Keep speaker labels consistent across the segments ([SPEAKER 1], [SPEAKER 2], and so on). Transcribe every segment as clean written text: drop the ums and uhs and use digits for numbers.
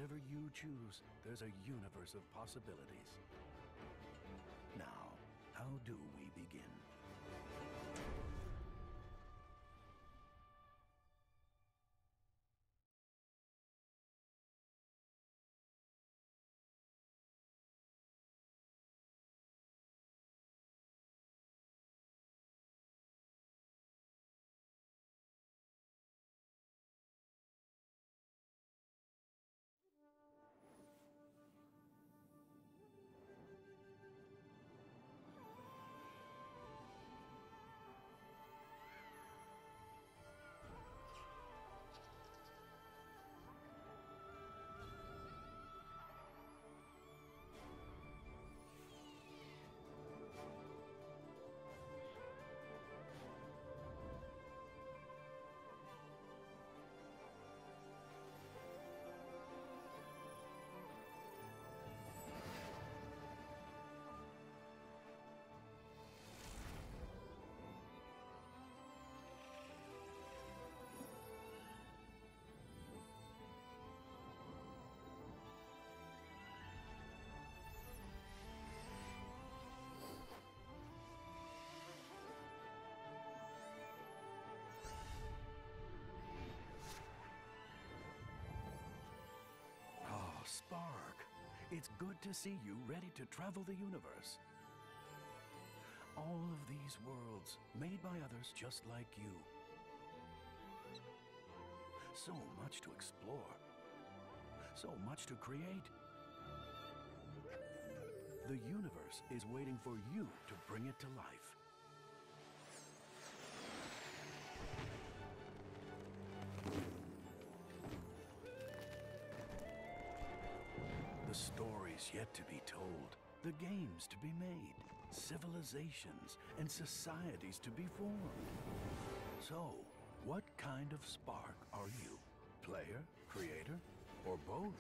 [SPEAKER 1] whatever you choose, there's a universe of possibilities. Now, how do we begin? Spark, it's good to see you ready to travel the universe. All of these worlds made by others just like you. So much to explore. So much to create. The universe is waiting for you to bring it to life. The stories yet to be told, the games to be made, civilizations and societies to be formed. So, what kind of spark are you? Player, creator, or both?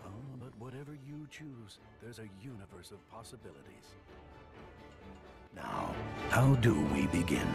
[SPEAKER 1] Oh, but whatever you choose, there's a universe of possibilities. Now, how do we begin?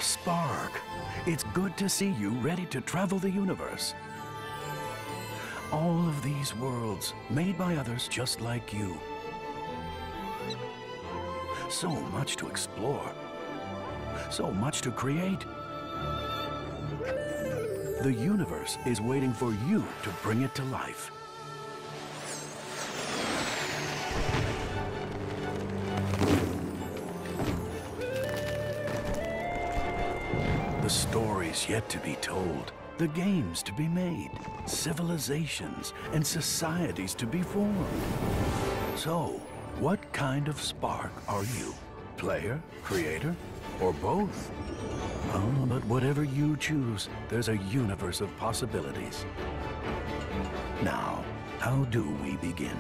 [SPEAKER 1] Spark, it's good to see you ready to travel the universe. All of these worlds made by others just like you. So much to explore. So much to create. The universe is waiting for you to bring it to life. The stories yet to be told, the games to be made, civilizations and societies to be formed. So, what kind of spark are you? Player, creator, or both? Oh, but whatever you choose, there's a universe of possibilities. Now, how do we begin?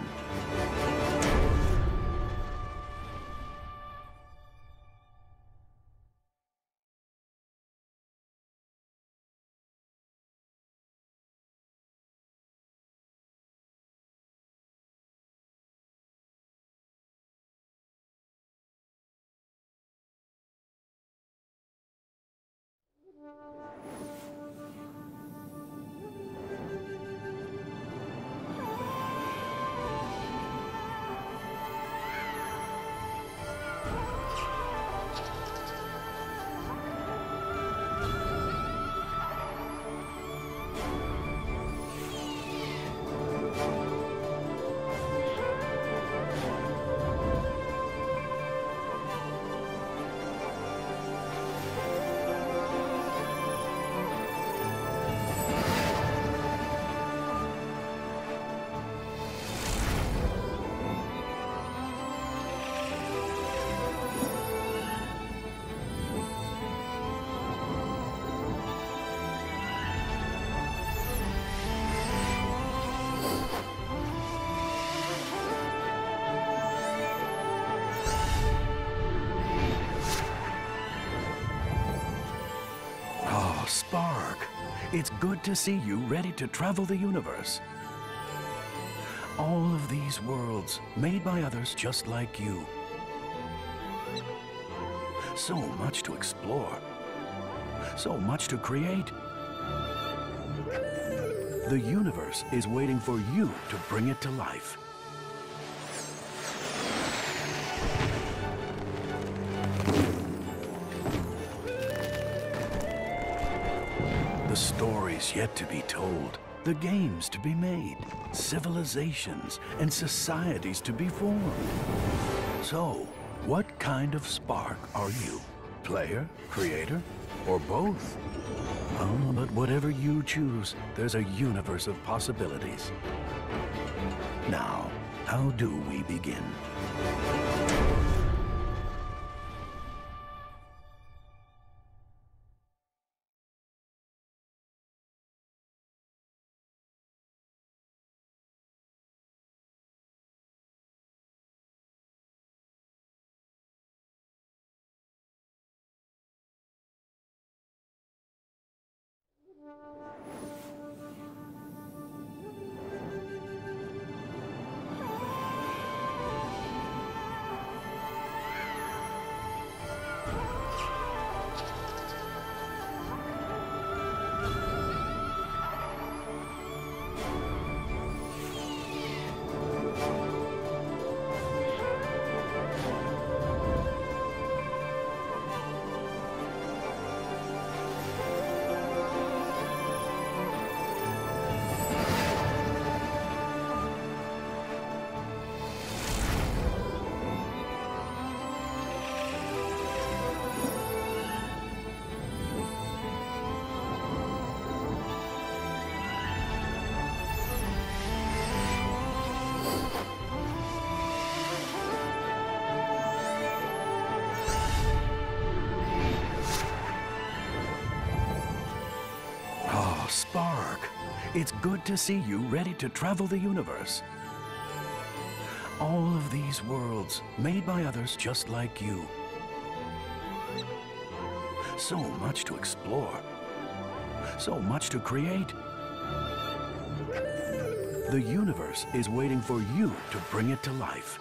[SPEAKER 1] Spark, it's good to see you ready to travel the universe. All of these worlds made by others just like you. So much to explore. So much to create. The universe is waiting for you to bring it to life. The stories yet to be told, the games to be made, civilizations and societies to be formed. So, what kind of spark are you? Player, creator, or both? Oh, but whatever you choose, there's a universe of possibilities. Now, how do we begin? Spark, it's good to see you ready to travel the universe. All of these worlds made by others just like you. So much to explore. So much to create. The universe is waiting for you to bring it to life.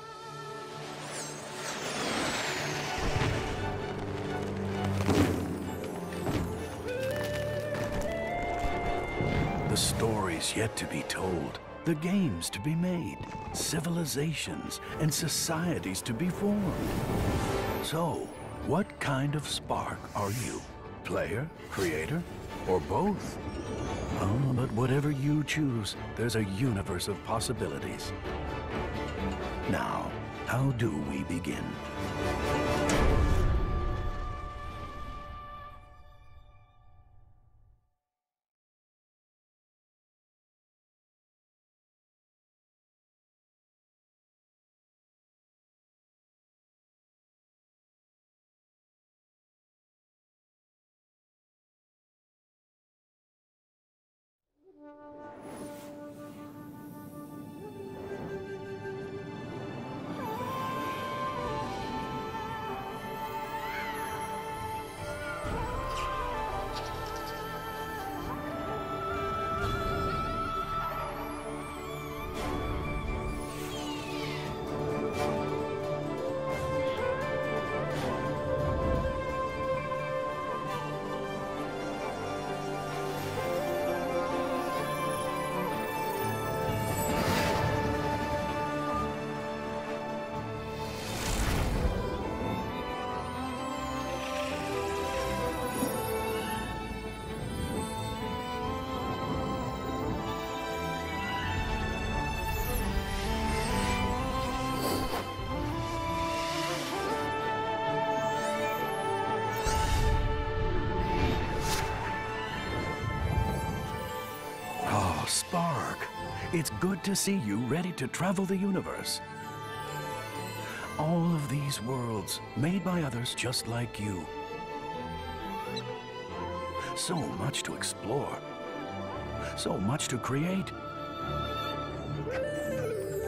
[SPEAKER 1] The stories yet to be told, the games to be made, civilizations and societies to be formed. So, what kind of spark are you? Player, creator, or both? Oh, but whatever you choose, there's a universe of possibilities. Now, how do we begin? Spark, it's good to see you ready to travel the universe. All of these worlds made by others just like you. So much to explore. So much to create.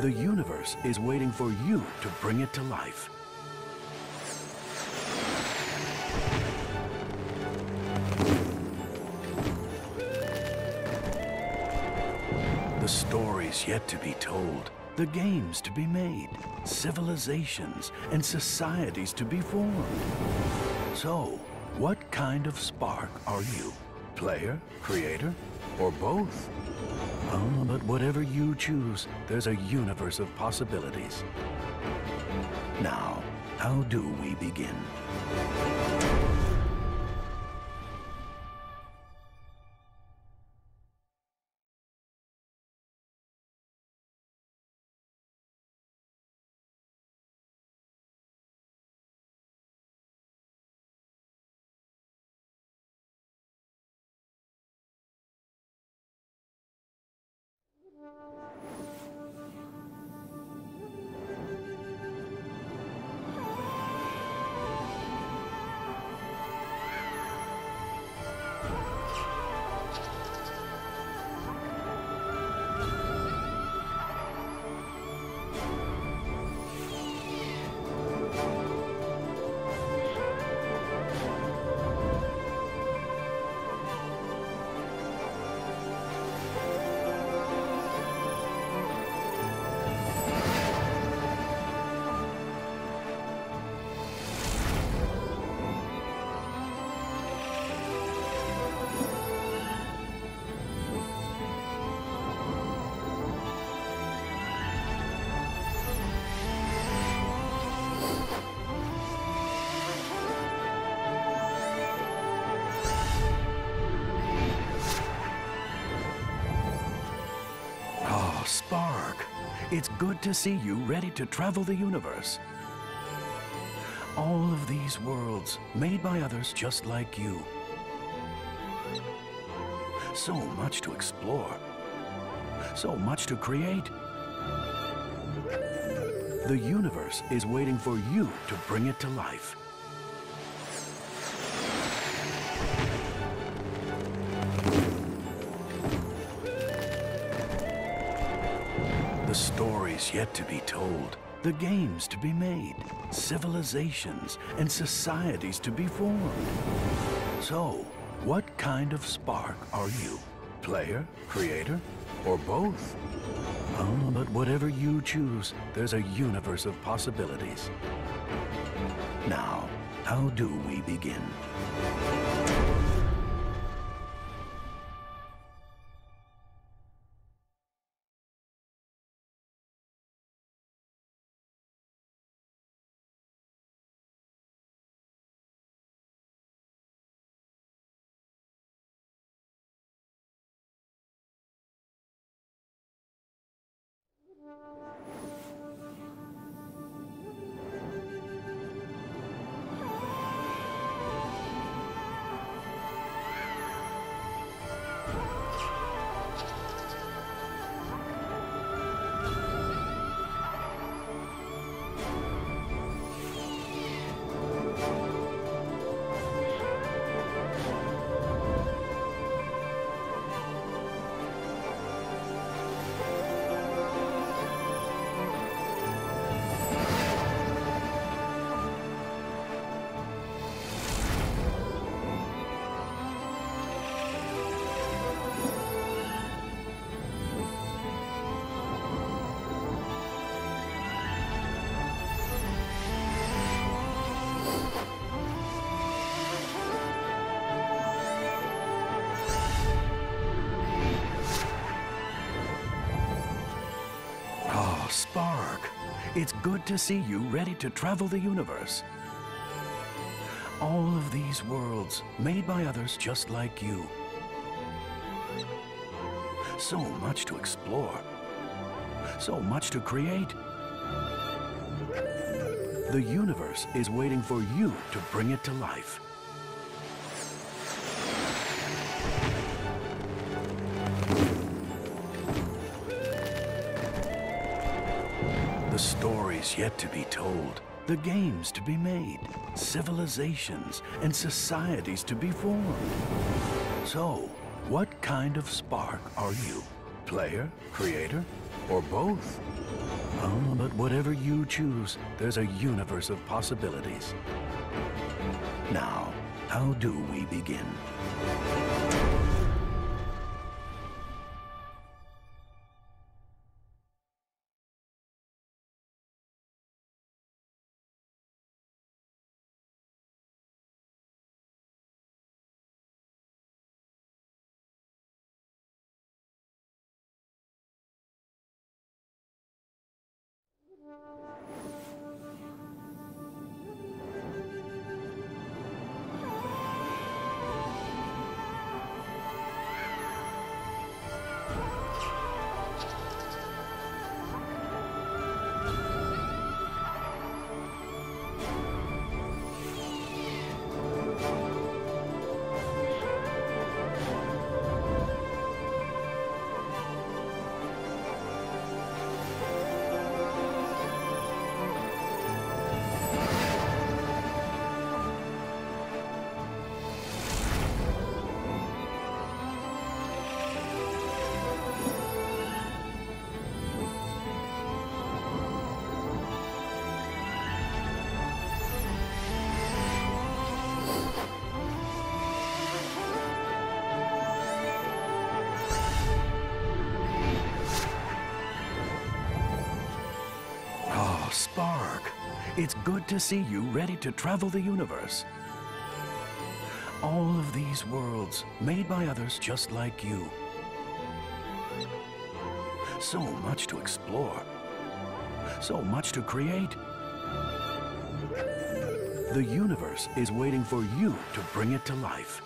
[SPEAKER 1] The universe is waiting for you to bring it to life. The stories yet to be told, the games to be made, civilizations and societies to be formed. So, what kind of spark are you? Player, creator, or both? Oh, but whatever you choose, there's a universe of possibilities. Now, how do we begin? Spark, it's good to see you ready to travel the universe. All of these worlds made by others just like you. So much to explore. So much to create. The universe is waiting for you to bring it to life. The stories yet to be told, the games to be made, civilizations and societies to be formed. So, what kind of spark are you? Player, creator, or both? Oh, but whatever you choose, there's a universe of possibilities. Now, how do we begin? Spark, it's good to see you ready to travel the universe. All of these worlds made by others just like you. So much to explore. So much to create. The universe is waiting for you to bring it to life. The stories yet to be told, the games to be made, civilizations and societies to be formed. So, what kind of spark are you? Player, creator, or both? Oh, but whatever you choose, there's a universe of possibilities. Now, how do we begin? Spark, it's good to see you ready to travel the universe. All of these worlds made by others just like you. So much to explore. So much to create. The universe is waiting for you to bring it to life.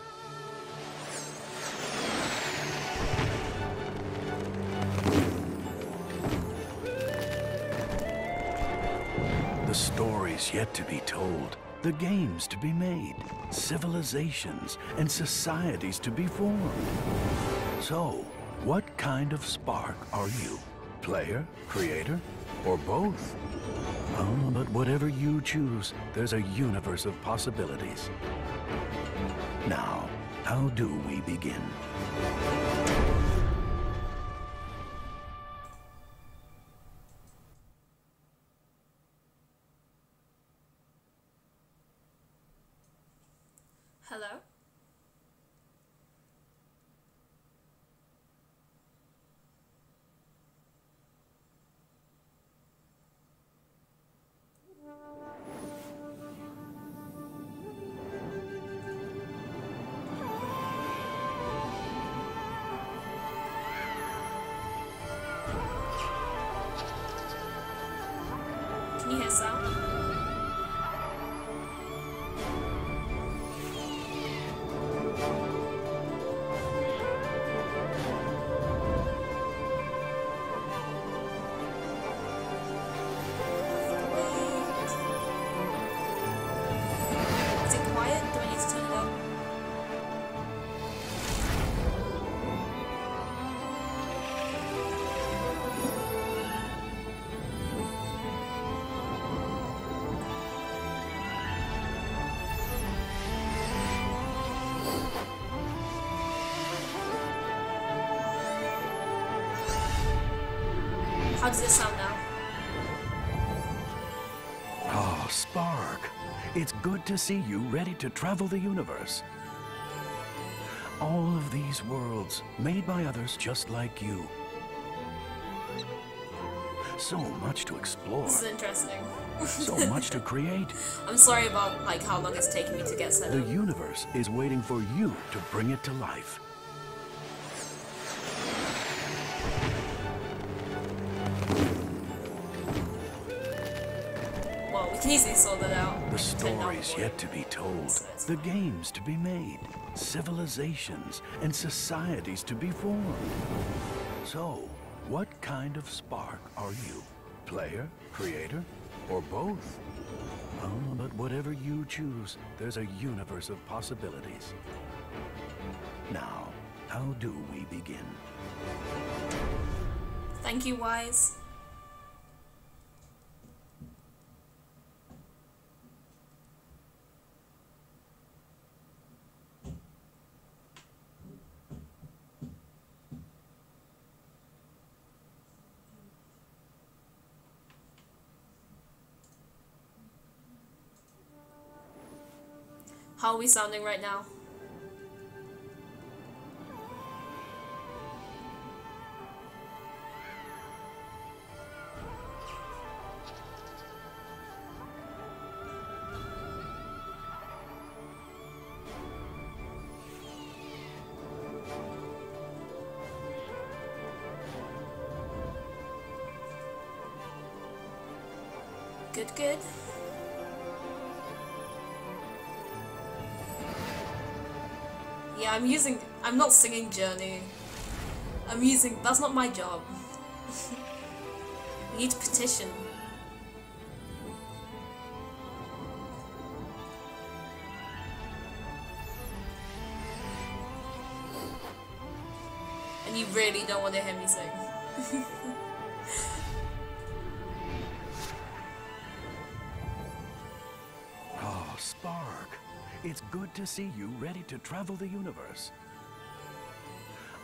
[SPEAKER 1] The stories yet to be told, the games to be made, civilizations and societies to be formed. So, what kind of spark are you? Player, creator, or both? Oh, but whatever you choose, there's a universe of possibilities. Now, how do we begin?
[SPEAKER 2] Hello? Can you hear sound? Is it quiet? Do I need to turn it up? How does it sound now?
[SPEAKER 1] Oh, Spark, it's good to see you ready to travel the universe. All of these worlds made by others just like you. So much to explore.
[SPEAKER 2] This is interesting.
[SPEAKER 1] So much to create.
[SPEAKER 2] I'm sorry about like how long it's taken me to get set
[SPEAKER 1] The
[SPEAKER 2] up.
[SPEAKER 1] universe is waiting for you to bring it to life.
[SPEAKER 2] Well, we can easily sort that out.
[SPEAKER 1] The
[SPEAKER 2] I can turn down
[SPEAKER 1] stories
[SPEAKER 2] the
[SPEAKER 1] yet to be told,
[SPEAKER 2] So it's
[SPEAKER 1] the
[SPEAKER 2] fine.
[SPEAKER 1] games to be made, civilizations and societies to be formed. So, what kind of spark are you? Player, creator, or both? Oh, but whatever you choose, there's a universe of possibilities. Now, how do we begin?
[SPEAKER 2] Thank you, Wise. How are we sounding right now? Good, good. Yeah, I'm not singing Journey. That's not my job. We need to petition. And you really don't want to hear me sing.
[SPEAKER 1] Oh, Spark. It's good to see you ready to travel the universe.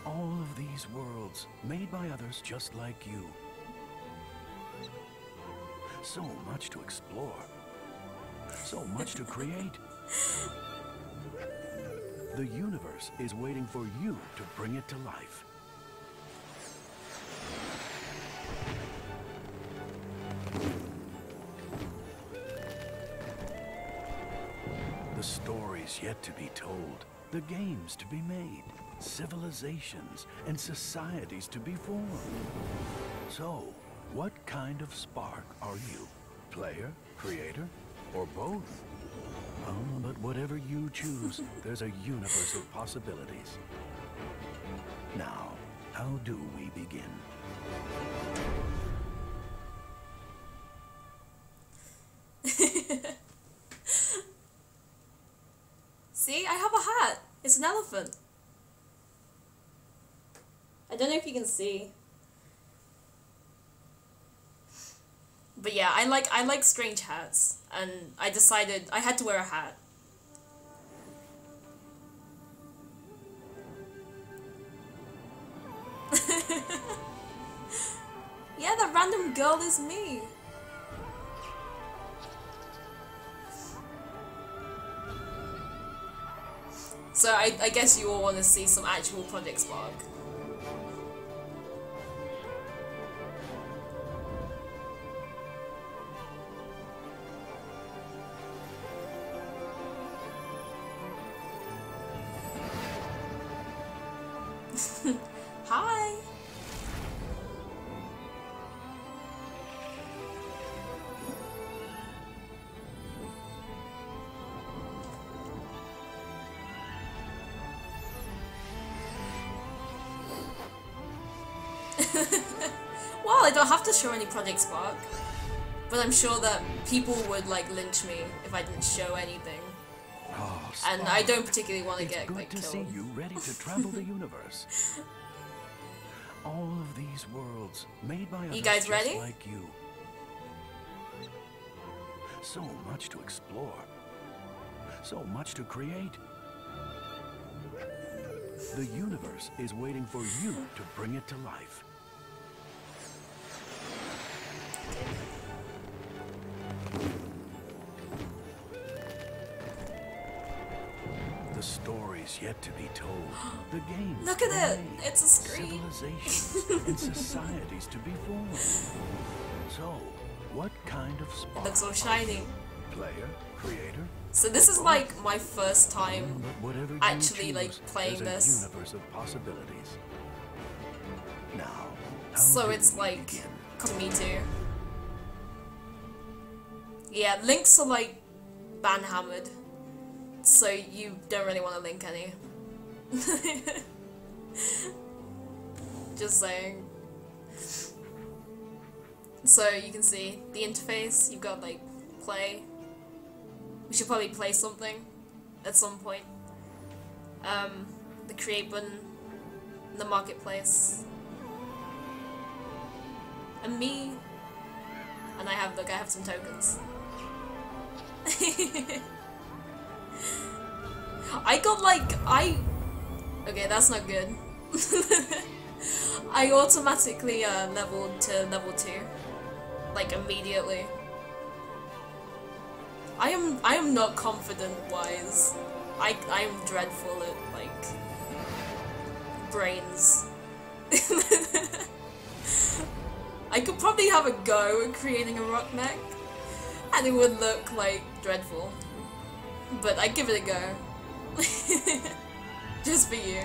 [SPEAKER 1] All of these worlds made by others just like you. So much to explore. So much to create. The universe is waiting for you to bring it to life. The stories yet to be told, the games to be made, civilizations and societies to be formed. So, what kind of spark are you? Player, creator, or both? But whatever you choose, there's a universe of possibilities. Now, how do we begin?
[SPEAKER 2] See, I have a hat. It's an elephant. I don't know if you can see. But yeah, I like strange hats, and I decided I had to wear a hat. Yeah, that random girl is me. So I guess you all want to see some actual Project Spark. Hi! Well, I don't have to show any Project Spark, but I'm sure that people would like lynch me if I didn't show anything.
[SPEAKER 1] Oh,
[SPEAKER 2] and I don't particularly want to get
[SPEAKER 1] good
[SPEAKER 2] like
[SPEAKER 1] to
[SPEAKER 2] killed.
[SPEAKER 1] see you ready to travel the universe. All of these worlds made by others
[SPEAKER 2] guys ready?
[SPEAKER 1] just like you. So much to explore. So much to create. The universe is waiting for you to bring it to life. The stories yet to be told, the games
[SPEAKER 2] Look
[SPEAKER 1] to
[SPEAKER 2] at
[SPEAKER 1] be
[SPEAKER 2] it!
[SPEAKER 1] made,
[SPEAKER 2] It's a screen.
[SPEAKER 1] civilizations and societies to be formed. So, what kind of spark?
[SPEAKER 2] It looks all
[SPEAKER 1] are
[SPEAKER 2] shiny.
[SPEAKER 1] you? Player, creator.
[SPEAKER 2] So this is like my first time
[SPEAKER 1] But whatever you
[SPEAKER 2] actually
[SPEAKER 1] choose,
[SPEAKER 2] like playing
[SPEAKER 1] there's
[SPEAKER 2] this.
[SPEAKER 1] a universe of possibilities. Now, how
[SPEAKER 2] So
[SPEAKER 1] do
[SPEAKER 2] it's
[SPEAKER 1] we
[SPEAKER 2] like
[SPEAKER 1] begin?
[SPEAKER 2] me too. Yeah, links are like ban-hammered, so you don't really want to link any. Just saying. So you can see the interface. You've got like play. We should probably play something at some point. The create button, the marketplace, and me. And I have some tokens. Okay, that's not good. I automatically leveled to level 2, like immediately. I am not confident wise. I'm dreadful at, like, brains. I could probably have a go at creating a rock mech, and it would look, like, dreadful. But I'd give it a go. Just for you.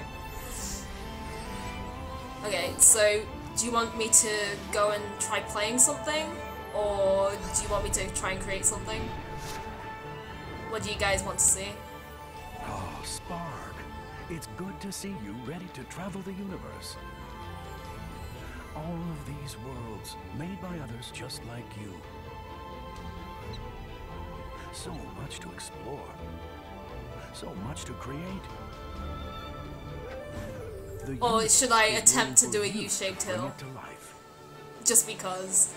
[SPEAKER 2] Okay, so do you want me to go and try playing something? Or do you want me to try and create something? What do you guys want to see?
[SPEAKER 1] Oh, Spark. It's good to see you ready to travel the universe. All of these worlds, made by others just like you. So much to explore. So much to create.
[SPEAKER 2] Or should I attempt to do a U-shaped hill?
[SPEAKER 1] To life.
[SPEAKER 2] Just because.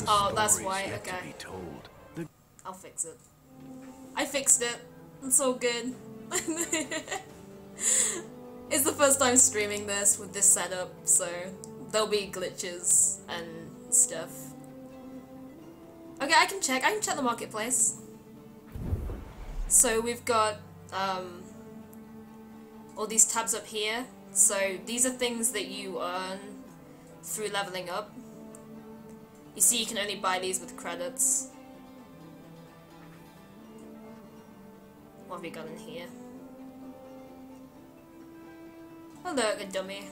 [SPEAKER 2] Oh, that's why, okay. I'll fix it. I fixed it. It's all good. It's the first time streaming this with this setup, so there'll be glitches and stuff. Okay, I can check the marketplace. So we've got all these tabs up here. So these are things that you earn through leveling up. You see, you can only buy these with credits. What have we got in here? Oh look, a dummy.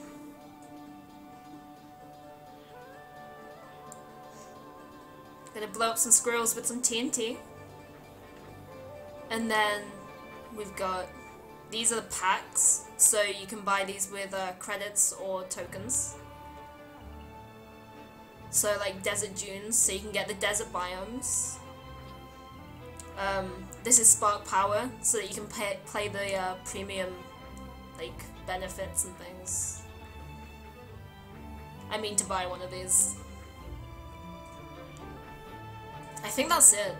[SPEAKER 2] Gonna blow up some squirrels with some TNT. And then we've got, these are the packs, so you can buy these with credits or tokens. So like desert dunes, so you can get the desert biomes. This is Spark Power, so that you can play the premium like benefits and things. I mean to buy one of these. I think that's it.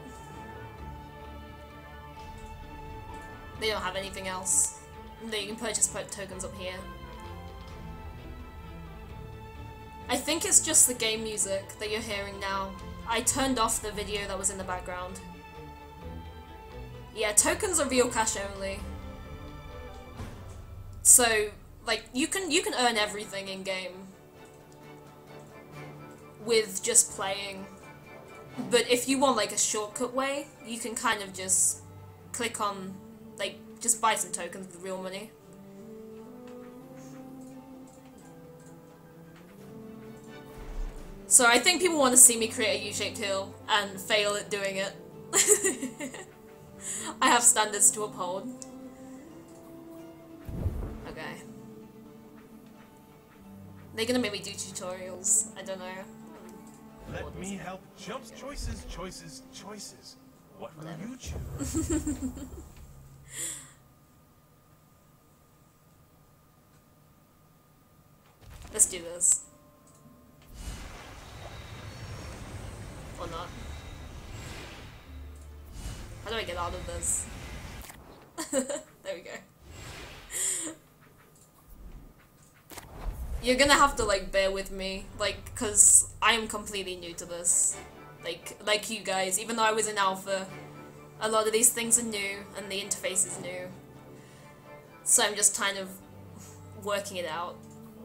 [SPEAKER 2] They don't have anything else. No, you can purchase tokens up here. I think it's just the game music that you're hearing now. I turned off the video that was in the background. Yeah, tokens are real cash only. So, like, you can earn everything in game with just playing. But if you want like a shortcut way, you can kind of just click on, like, just buy some tokens with real money. So I think people want to see me create a U-shaped hill and fail at doing it. I have standards to uphold. Okay. They're gonna make me do tutorials. I don't know.
[SPEAKER 3] Let me help. Jumps, choices, choices, choices. What will you choose?
[SPEAKER 2] Let's do this. Or not. How do I get out of this? There we go. You're gonna have to, like, bear with me, like, cause I am completely new to this. Like you guys, even though I was in alpha, a lot of these things are new, and the interface is new. So I'm just kind of working it out.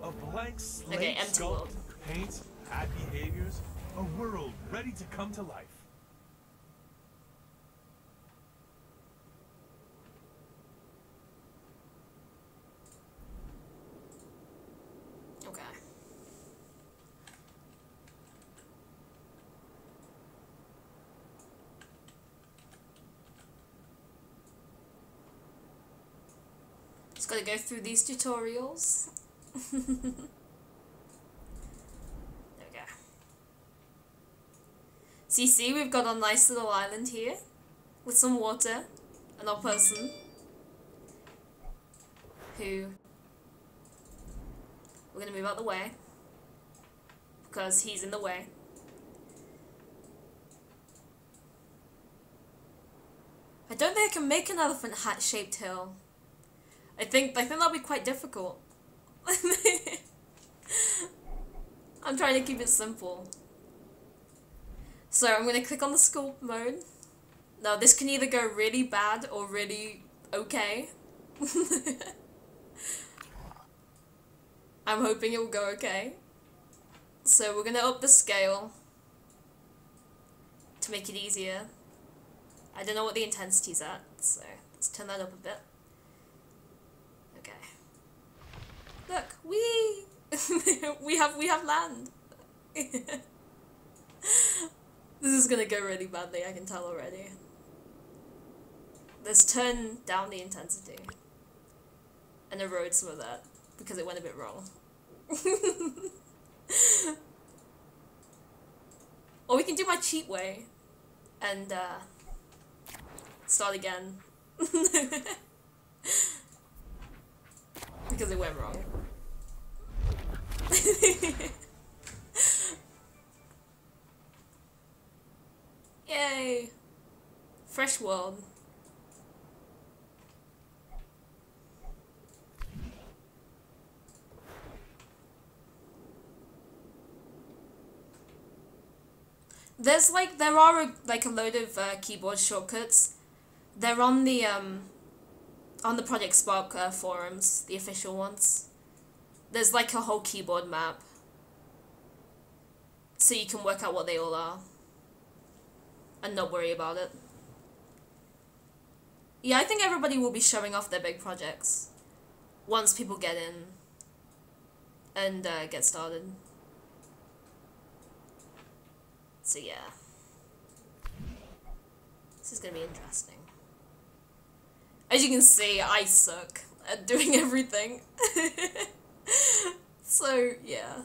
[SPEAKER 3] A blank slate,
[SPEAKER 2] okay, empty
[SPEAKER 3] sculpt,
[SPEAKER 2] world.
[SPEAKER 3] paint, add behaviors, a world ready to come to life.
[SPEAKER 2] Okay. Just gotta go through these tutorials. There we go. So you see, we've got a nice little island here with some water and our person who we're gonna move out the way because he's in the way. I don't think I can make an elephant hat shaped hill. I think that'll be quite difficult. I'm trying to keep it simple. So I'm gonna click on the sculpt mode. Now this can either go really bad or really okay. I'm hoping it will go okay. So we're gonna up the scale to make it easier. I don't know what the intensity's at, so let's turn that up a bit. Okay. Look, whee! we have land. This is gonna go really badly, I can tell already. Let's turn down the intensity and erode some of that because it went a bit wrong. Or we can do my cheat way and start again. Because it went wrong. Yay! Fresh world. There are a load of keyboard shortcuts. They're on the Project Spark forums, the official ones. There's like a whole keyboard map, so you can work out what they all are and not worry about it. Yeah, I think everybody will be showing off their big projects once people get in and get started. So yeah, this is gonna be interesting. As you can see, I suck at doing everything. So yeah,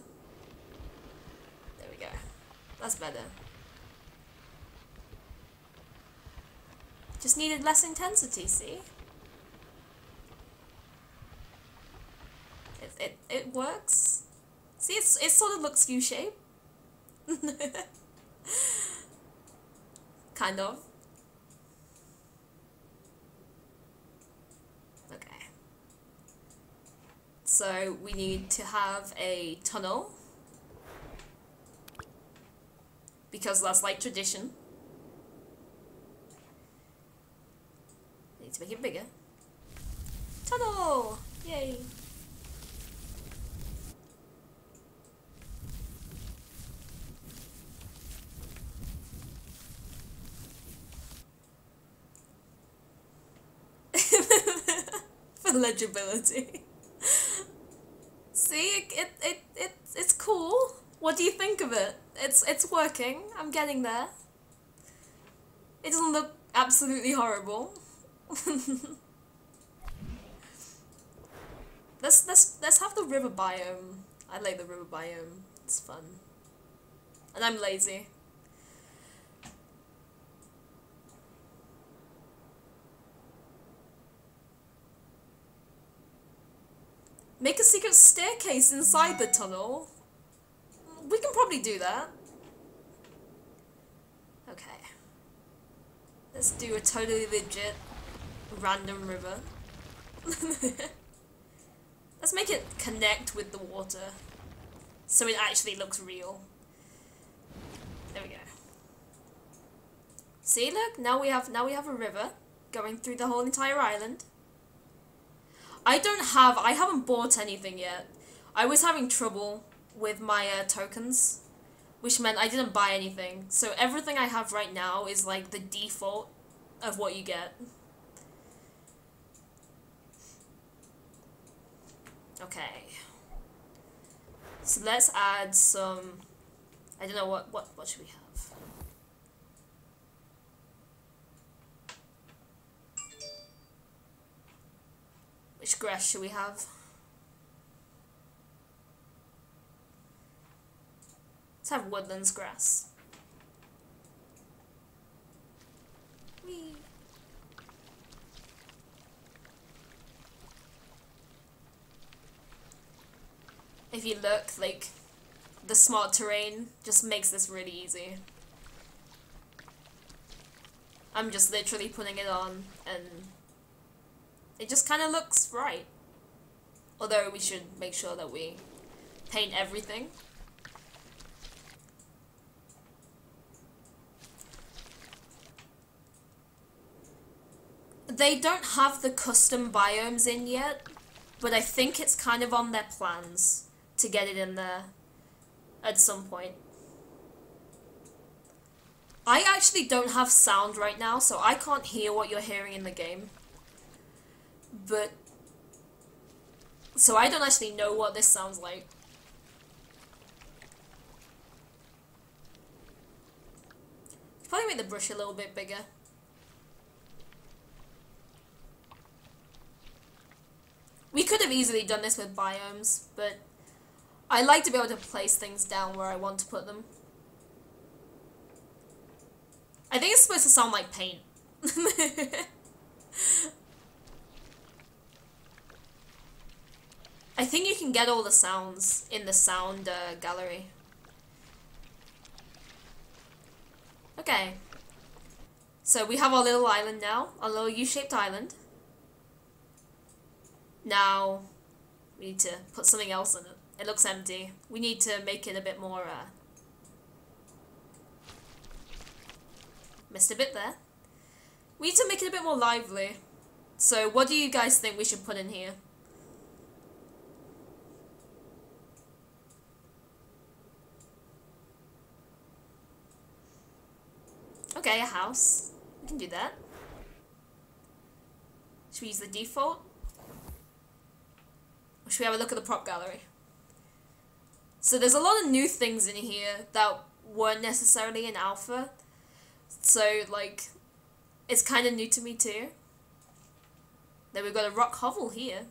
[SPEAKER 2] there we go. That's better. Just needed less intensity, see? It works. See, it sort of looks U-shaped. Kind of. Okay. So we need to have a tunnel. Because that's like tradition. Need to make it bigger. Tunnel! Yay! For legibility. See, it's cool. What do you think of it? It's working. I'm getting there. It doesn't look absolutely horrible. Let's have the river biome. I like the river biome. It's fun. And I'm lazy. Make a secret staircase inside the tunnel. We can probably do that. Okay. Let's do a totally legit random river. Let's make it connect with the water so it actually looks real. There we go. See, look, now we have a river going through the whole entire island. I haven't bought anything yet. I was having trouble with my tokens, which meant I didn't buy anything. So everything I have right now is like the default of what you get. Okay. So let's add some, I don't know what should we have? Which grass should we have? Let's have woodlands grass. Whee. If you look, like, the smart terrain just makes this really easy. I'm just literally putting it on and it just kind of looks right. Although we should make sure that we paint everything. they don't have the custom biomes in yet, but I think it's kind of on their plans to get it in there at some point. I actually don't have sound right now, so I can't hear what you're hearing in the game. But... so I don't actually know what this sounds like. Probably make the brush a little bit bigger. We could have easily done this with biomes, but I like to be able to place things down where I want to put them. I think it's supposed to sound like paint. I think you can get all the sounds in the sound gallery. Okay. So we have our little island now, our little U-shaped island. Now, we need to put something else in it. It looks empty. We need to make it a bit more, missed a bit there. We need to make it a bit more lively. So what do you guys think we should put in here? Okay, a house. We can do that. Should we use the default? Or should we have a look at the prop gallery? So there's a lot of new things in here that weren't necessarily in alpha. So, like, it's kind of new to me too. Then we've got a rock hovel here.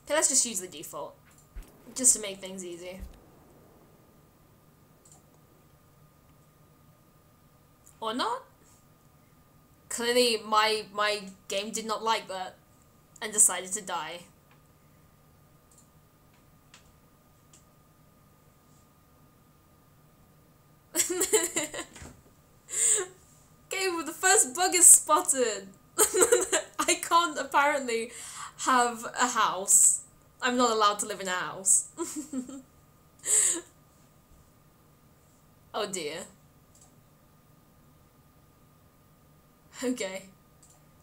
[SPEAKER 2] Okay, let's just use the default. Just to make things easy. Or not? Clearly my game did not like that and decided to die. Okay, well, the first bug is spotted. I can't apparently have a house. I'm not allowed to live in a house. Oh dear. Okay.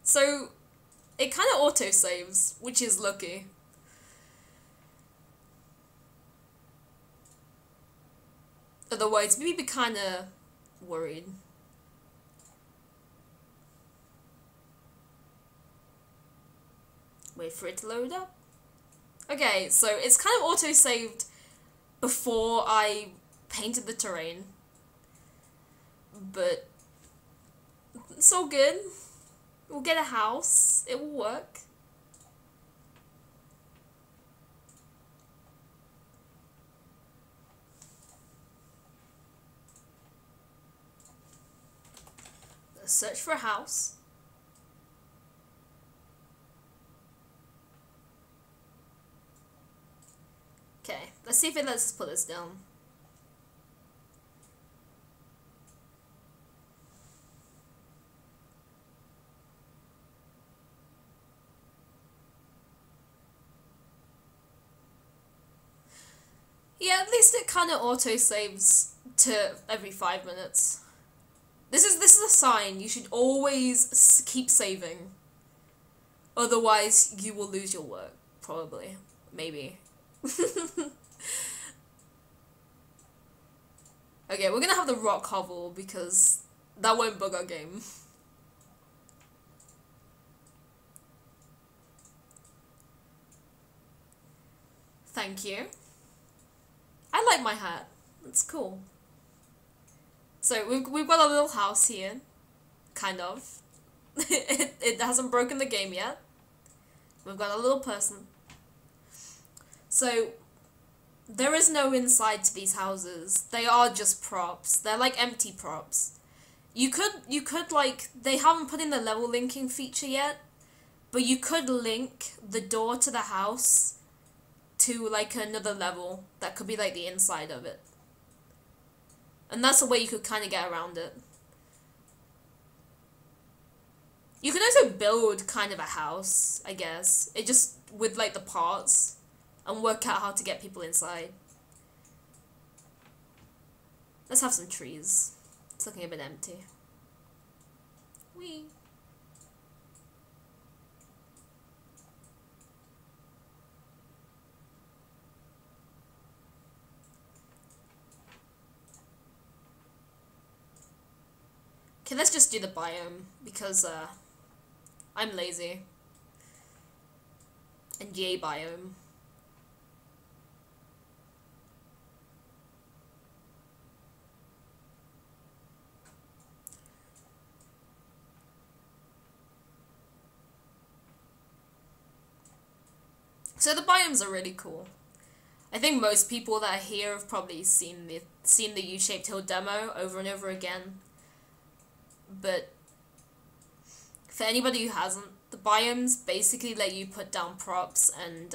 [SPEAKER 2] So, it kind of auto-saves, which is lucky. Otherwise, we'd be kind of worried. Wait for it to load up. Okay, so it's kind of auto-saved before I painted the terrain. But it's all good. We'll get a house. It will work. Let's search for a house. Okay, let's see if it lets us put this down. Yeah, at least it kind of auto-saves to every 5 minutes. This is a sign. You should always keep saving. Otherwise, you will lose your work. Probably. Maybe. Okay, we're gonna have the rock hovel because that won't bug our game. Thank you. I like my hat. It's cool. So we've got a little house here, kind of. it hasn't broken the game yet. We've got a little person. So, there is no inside to these houses. They are just props. They're like empty props. You could like, they haven't put in the level linking feature yet, but you could link the door to the house to like another level that could be like the inside of it. And that's a way you could kind of get around it. You can also build kind of a house, I guess. It just, with like the parts, and work out how to get people inside. Let's have some trees. It's looking a bit empty. Whee! Okay, let's just do the biome, because, I'm lazy. And yay biome. So the biomes are really cool. I think most people that are here have probably seen the U-shaped hill demo over and over again. But for anybody who hasn't, the biomes basically let you put down props and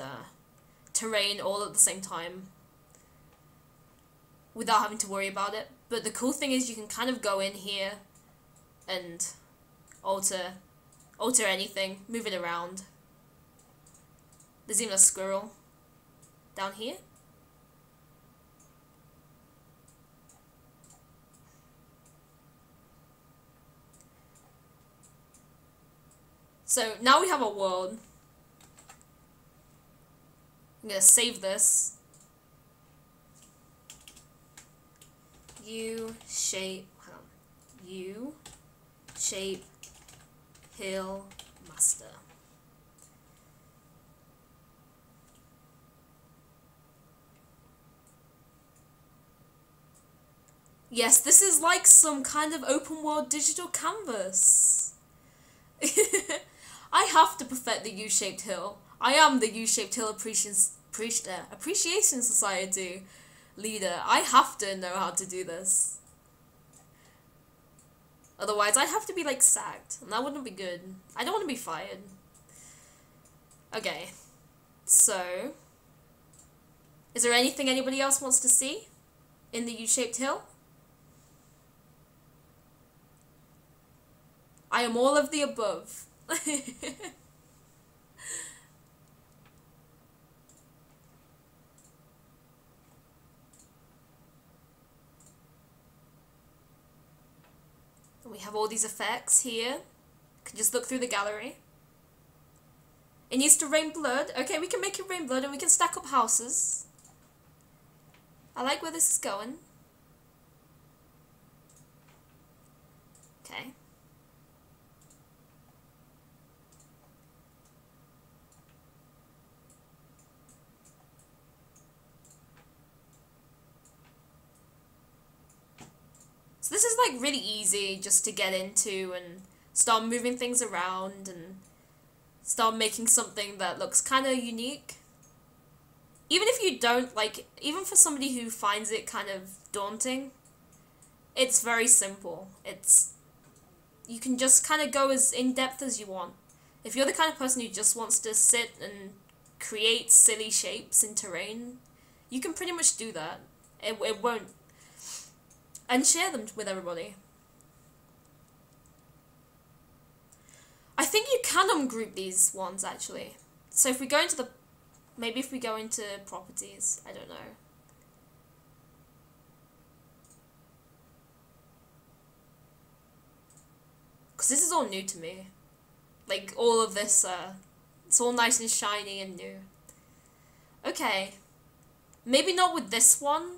[SPEAKER 2] terrain all at the same time without having to worry about it. But the cool thing is you can kind of go in here and alter anything, move it around. There's even a squirrel down here. So now we have a world. I'm gonna save this. U-shape hill master. Yes, this is like some kind of open world digital canvas. I have to perfect the U-shaped hill. I am the U-shaped hill appreciation society leader. I have to know how to do this. Otherwise, I'd have to be like sacked, and that wouldn't be good. I don't want to be fired. Okay, so is there anything anybody else wants to see in the U-shaped hill? I am all of the above. We have all these effects here. You can just look through the gallery. It needs to rain blood. Okay, we can make it rain blood and we can stack up houses. I like where this is going. Okay. So this is like really easy just to get into and start moving things around and start making something that looks kind of unique. Even if you don't, like, even for somebody who finds it kind of daunting, it's very simple. You can just kind of go as in-depth as you want. If you're the kind of person who just wants to sit and create silly shapes in terrain, you can pretty much do that. It won't. And share them with everybody. I think you can ungroup these ones, actually. So if we go into maybe if we go into properties, I don't know. Because this is all new to me. Like, all of this, it's all nice and shiny and new. Okay. Maybe not with this one,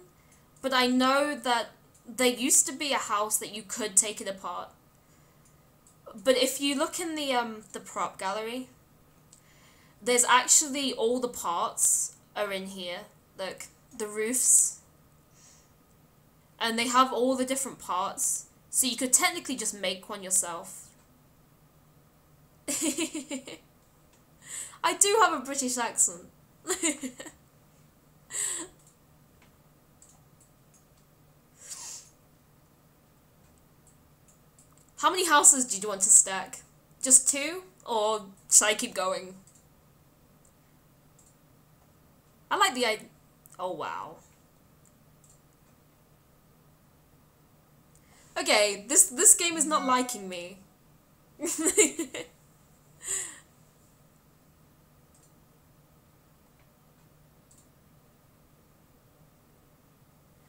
[SPEAKER 2] but I know that there used to be a house that you could take it apart. But if you look in the prop gallery, there's actually all the parts are in here. Look, the roofs. And they have all the different parts. So you could technically just make one yourself. I do have a British accent. How many houses do you want to stack? Just 2? Or should I keep going? I like the idea. Oh, wow. Okay, this game is not liking me.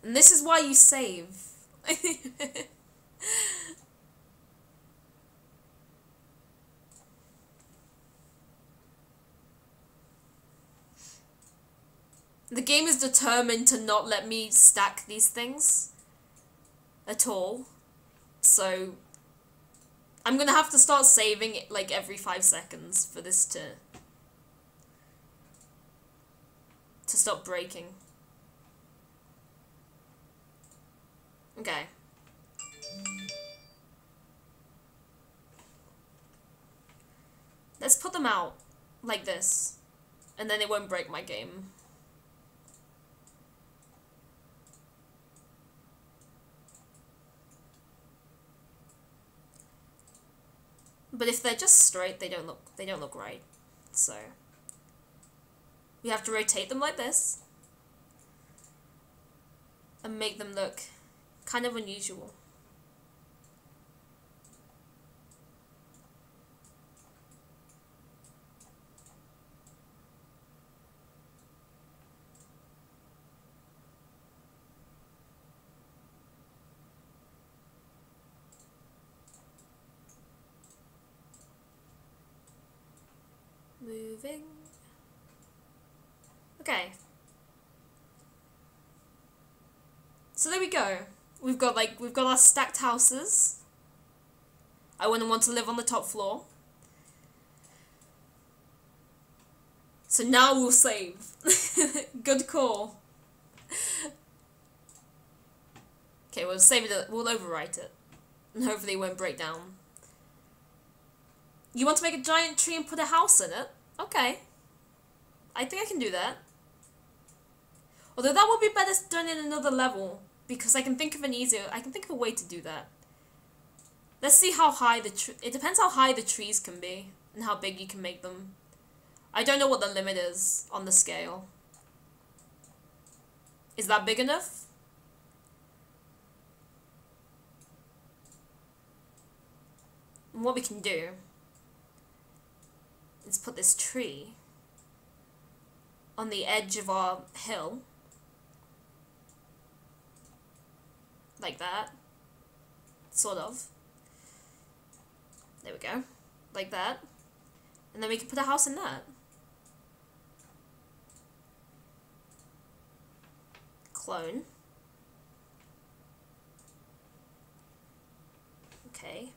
[SPEAKER 2] And this is why you save. The game is determined to not let me stack these things at all. So I'm gonna have to start saving it like every 5 seconds for this to stop breaking. Okay. Let's put them out like this, and then it won't break my game. But if they're just straight, they don't look right. So we have to rotate them like this and make them look kind of unusual. Moving. Okay. So there we go. We've got our stacked houses. I wouldn't want to live on the top floor. So now we'll save. Good call. Okay, we'll save it, we'll overwrite it. And hopefully it won't break down. You want to make a giant tree and put a house in it? Okay. I think I can do that. Although that would be better done in another level, because I can think of a way to do that. Let's see how high it depends how high the trees can be, and how big you can make them. I don't know what the limit is on the scale. Is that big enough? And what we can do is put this tree on the edge of our hill. Like that. Sort of. There we go. Like that. And then we can put a house in that. Clone. Okay.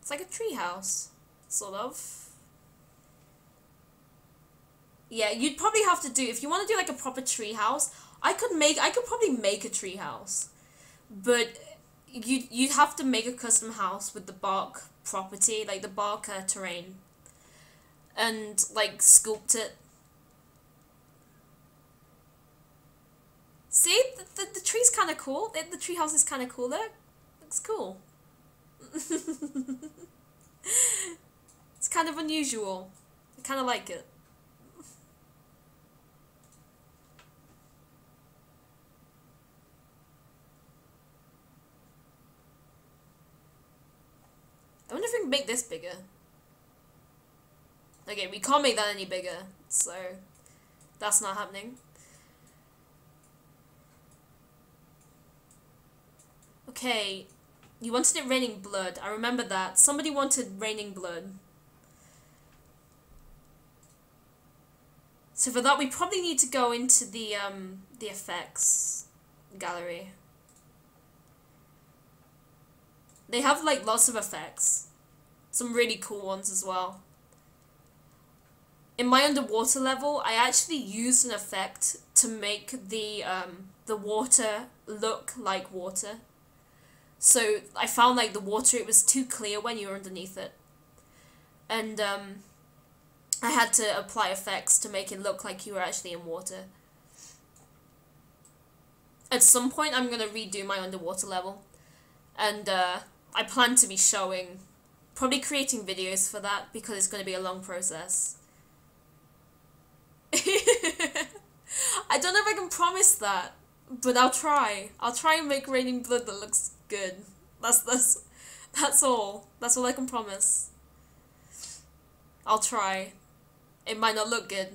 [SPEAKER 2] It's like a tree house, sort of. Yeah, you'd probably have to do, if you want to do like a proper tree house, I could probably make a tree house, but you'd have to make a custom house with the bark property, like the bark terrain, and like sculpt it. See, the tree's kind of cool. The tree house is kind of cool there. Looks cool. It's kind of unusual. I kind of like it. I wonder if we can make this bigger. Okay, we can't make that any bigger, so that's not happening. Okay, you wanted it raining blood. I remember that. Somebody wanted raining blood. So for that, we probably need to go into the effects gallery. They have like lots of effects. Some really cool ones as well. In my underwater level, I actually used an effect to make the water look like water. So I found like the water, it was too clear when you were underneath it. And I had to apply effects to make it look like you were actually in water. At some point I'm going to redo my underwater level. And I plan to be showing Probably creating videos for that because it's going to be a long process. I don't know if I can promise that, but I'll try. I'll try and make raining blood that looks good. That's all. That's all I can promise. I'll try. It might not look good.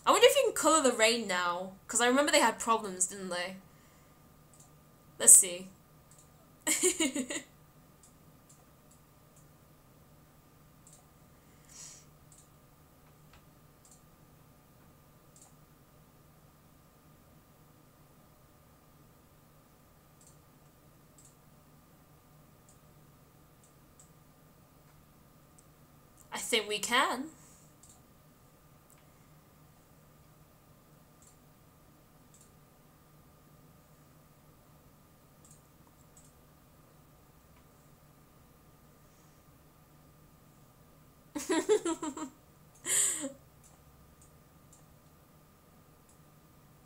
[SPEAKER 2] I wonder if you can colour the rain now, because I remember they had problems, didn't they? Let's see. I think we can.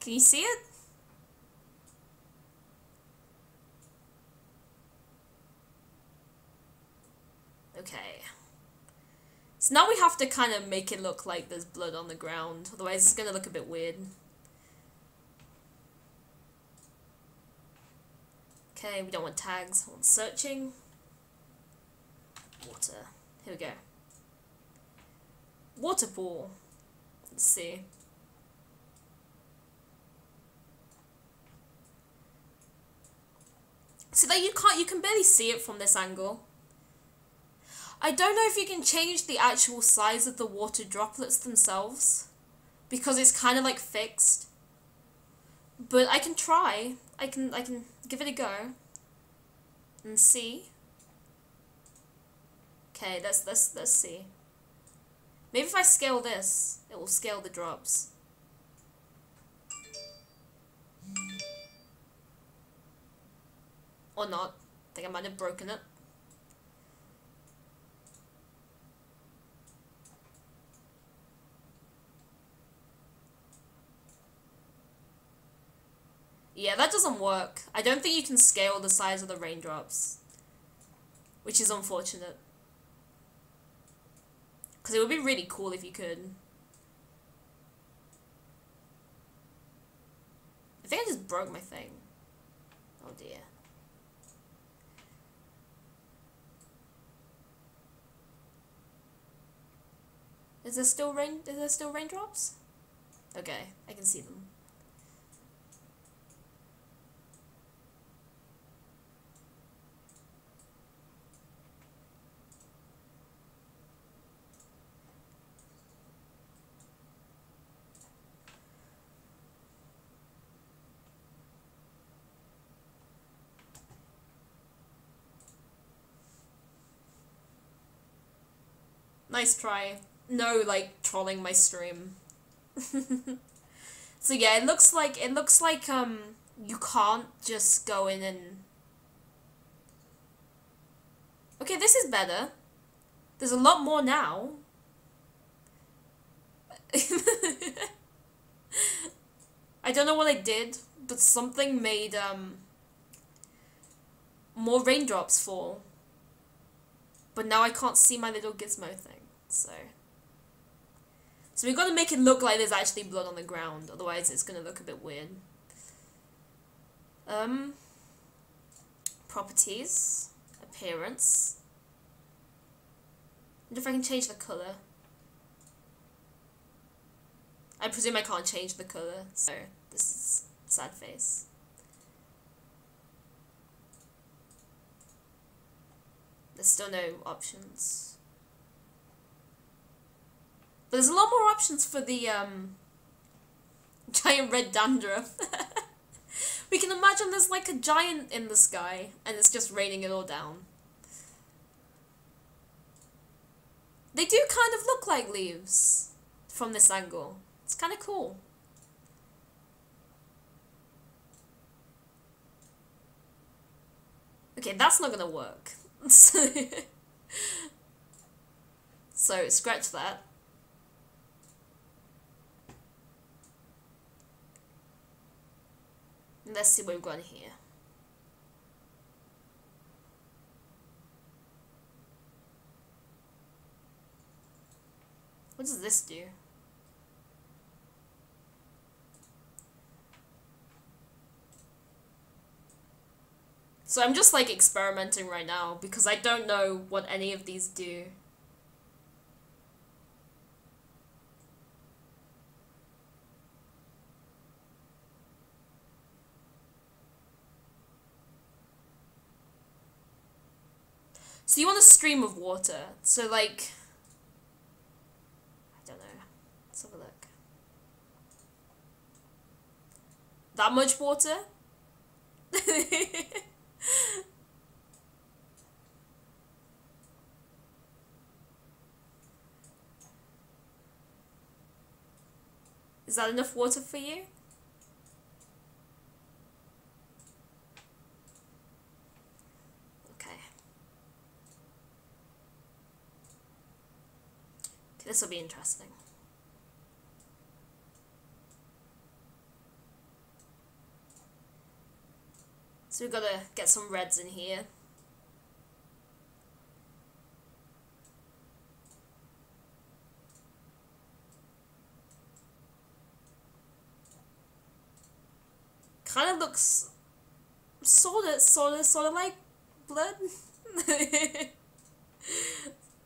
[SPEAKER 2] Can you see it? Okay. So now we have to kind of make it look like there's blood on the ground, otherwise it's gonna look a bit weird. Okay, we don't want tags, we want searching. Water. Here we go. Water pool. Let's see. So that you can barely see it from this angle. I don't know if you can change the actual size of the water droplets themselves, because it's kind of like fixed. But I can try. I can give it a go and see. Okay, let's see. Maybe if I scale this, it will scale the drops. Or not. I think I might have broken it. Yeah, that doesn't work. I don't think you can scale the size of the raindrops, which is unfortunate. Because it would be really cool if you could. I think I just broke my thing. Oh dear. Is there still raindrops? Okay, I can see them. Nice try. No, like, trolling my stream. So yeah, it looks like, you can't just go in and... Okay, this is better. There's a lot more now. I don't know what I did, but something made, more raindrops fall. But now I can't see my little gizmo thing, so we've got to make it look like there's actually blood on the ground, otherwise it's going to look a bit weird. Properties, appearance. I wonder if I can change the colour. I presume I can't change the colour, so this is sad face. There's still no options. But there's a lot more options for the giant red dandruff. We can imagine there's like a giant in the sky and it's just raining it all down. They do kind of look like leaves from this angle. It's kind of cool. Okay, that's not gonna work. So scratch that. Let's see what we've got here. What does this do? So I'm just like experimenting right now because I don't know what any of these do. So you want a stream of water. So like, I don't know. Let's have a look. That much water? Is that enough water for you? Okay. This will be interesting. So we've got to get some reds in here. Kind of looks sort of like blood.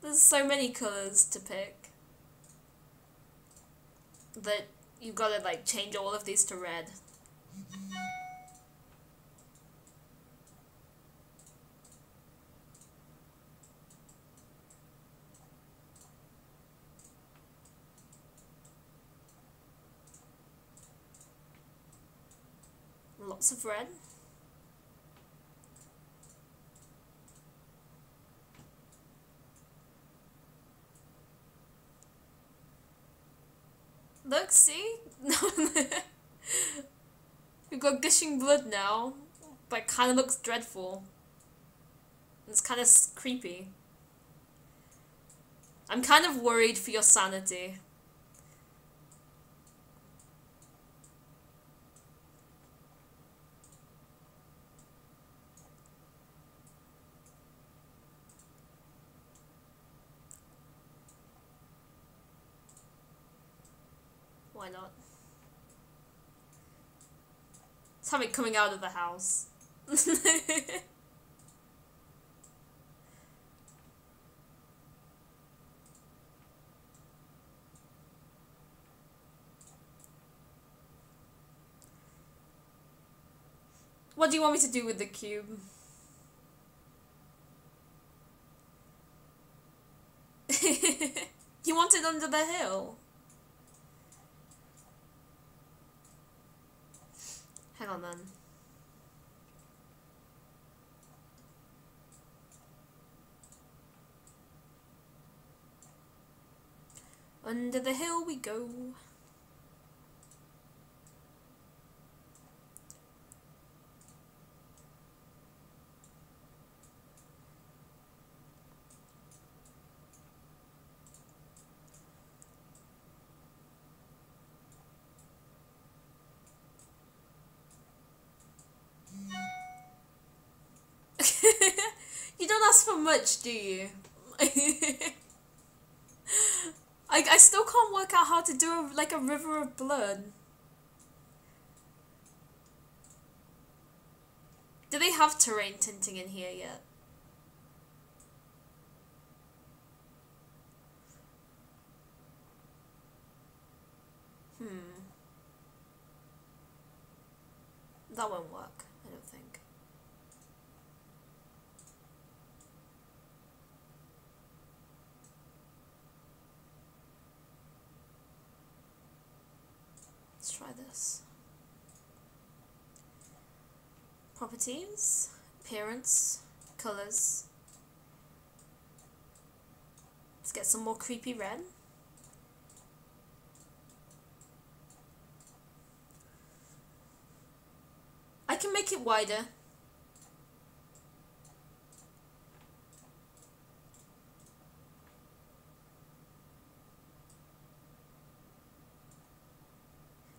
[SPEAKER 2] There's so many colors to pick that you've got to like change all of these to red. Lots of red. Look, see? We've got gushing blood now, but it kind of looks dreadful. It's kind of creepy. I'm kind of worried for your sanity. Why not? Let's have it coming out of the house. What do you want me to do with the cube? You want it under the hill? Hang on then. Under the hill we go. You don't ask for much, do you? I still can't work out how to do like a river of blood. Do they have terrain tinting in here yet? That won't work, I don't think. Let's try this. Properties, appearance, colors. Let's get some more creepy red. I can make it wider.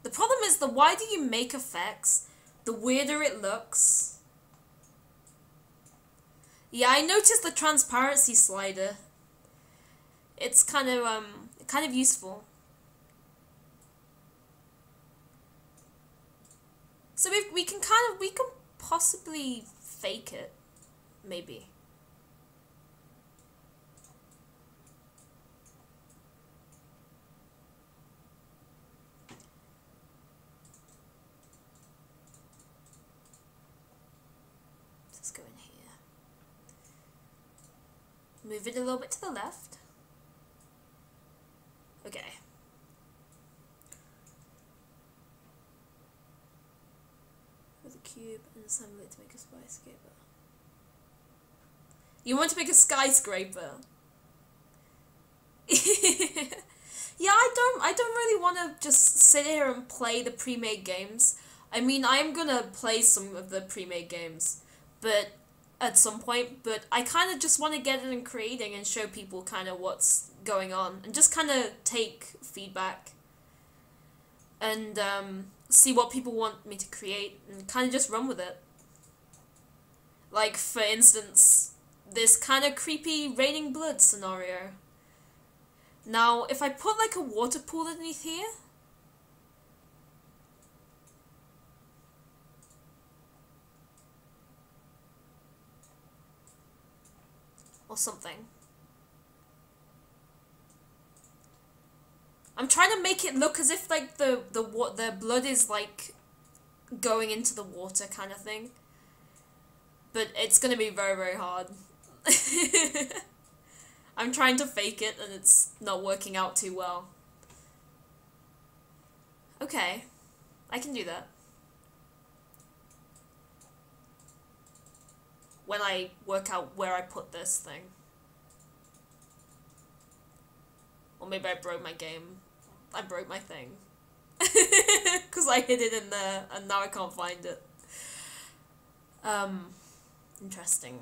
[SPEAKER 2] The problem is the wider you make effects, the weirder it looks. Yeah, I noticed the transparency slider. It's kind of kind of useful. So we can possibly fake it, maybe. Let's go in here. Move it a little bit to the left. Okay. With a cube and assemble it to make a skyscraper. You want to make a skyscraper? Yeah, I don't really want to just sit here and play the pre-made games. I mean, I am gonna play some of the pre-made games, but at some point, but I kind of just want to get in creating and show people kind of what's going on and just kind of take feedback and see what people want me to create and kind of just run with it. Like, for instance, this kind of creepy raining blood scenario. Now, if I put like a water pool underneath here, or something. I'm trying to make it look as if like the blood is like going into the water kind of thing. But it's gonna be very, very hard. I'm trying to fake it and it's not working out too well. Okay, I can do that. When I work out where I put this thing. Or maybe I broke my game. I broke my thing. Because I hid it in there and now I can't find it. Interesting.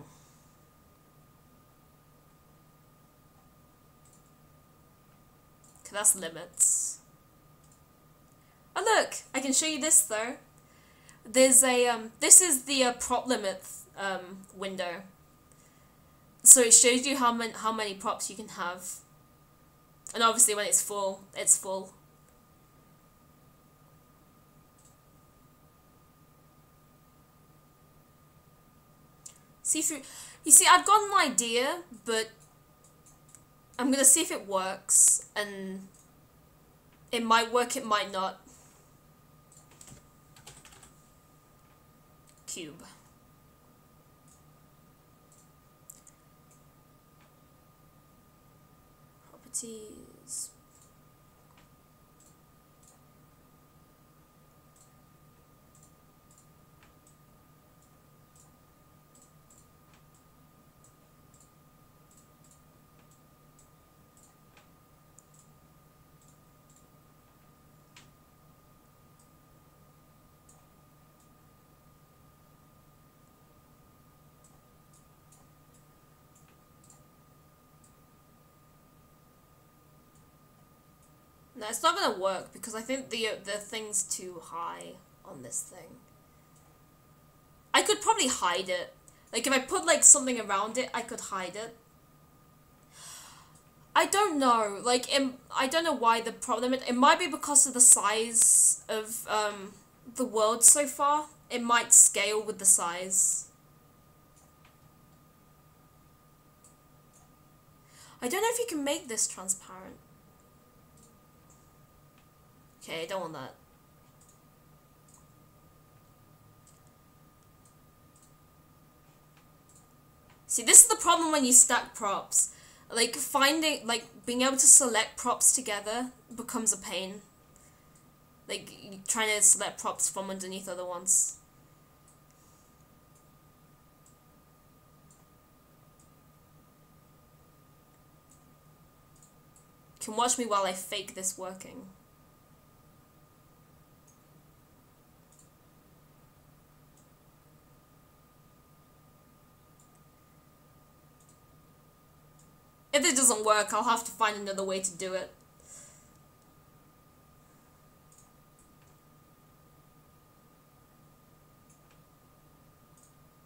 [SPEAKER 2] Okay, that's limits. Oh look! I can show you this though. There's a, this is the prop limit window. So it shows you how many props you can have. And obviously when it's full, it's full. See through. You see, I've got an idea, but I'm gonna see if it works, and it might work, it might not. Cube. Properties. No, it's not gonna work because I think the thing's too high on this thing. I could probably hide it. Like if I put like something around it, I could hide it. I don't know. Like I don't know why the problem. It might be because of the size of the world so far. It might scale with the size. I don't know if you can make this transparent. Okay, I don't want that. See, this is the problem when you stack props. Like, being able to select props together becomes a pain. Like, trying to select props from underneath other ones. You can watch me while I fake this working. If this doesn't work, I'll have to find another way to do it.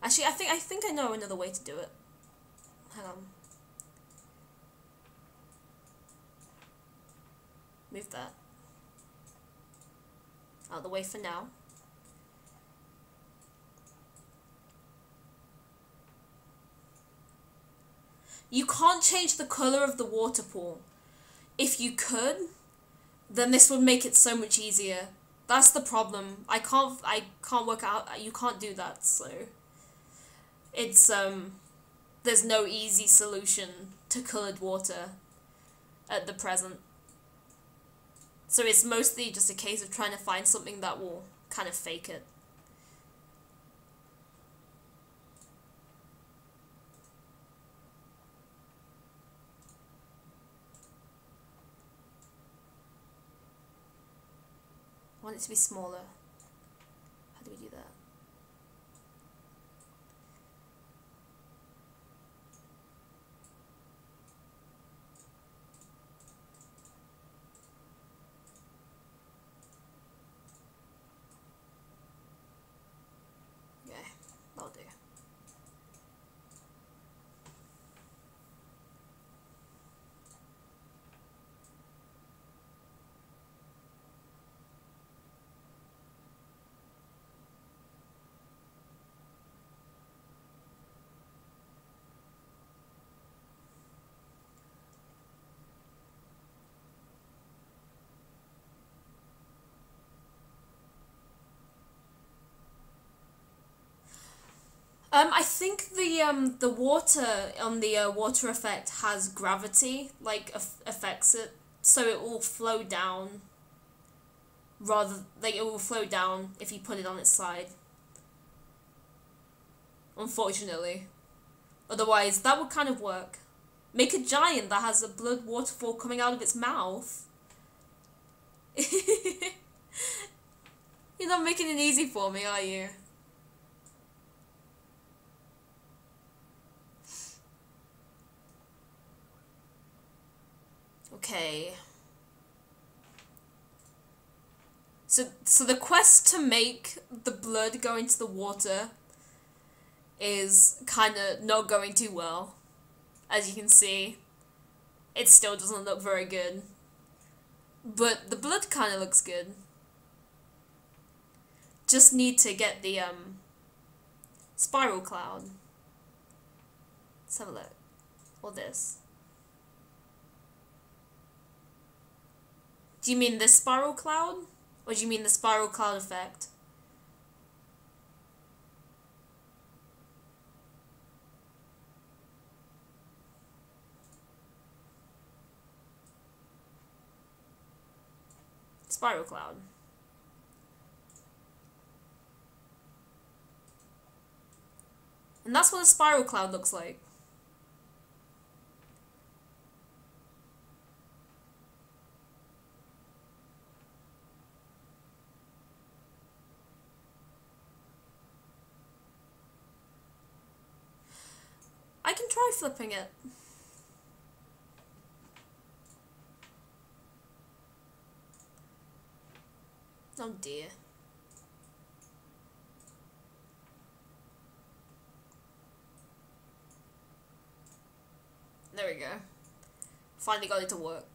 [SPEAKER 2] Actually, I think I know another way to do it. Hang on. Out of the way for now. You can't change the colour of the water pool. If you could, then this would make it so much easier. That's the problem. I can't work out, you can't do that, so it's there's no easy solution to coloured water at the present. So it's mostly just a case of trying to find something that will kind of fake it. I want it to be smaller. How do we do that? Okay, that'll do. I think the water on the water effect has gravity, like affects it, so it will flow down. Rather, like it will flow down if you put it on its side. Unfortunately, otherwise that would kind of work. Make a giant that has a blood waterfall coming out of its mouth. You're not making it easy for me, are you? Okay. So the quest to make the blood go into the water is kind of not going too well. As you can see, it still doesn't look very good. But the blood kind of looks good. Just need to get the spiral cloud. Let's have a look. Or this. Do you mean this spiral cloud? Or do you mean the spiral cloud effect? Spiral cloud. And that's what a spiral cloud looks like. I can try flipping it. Oh dear. There we go. Finally got it to work.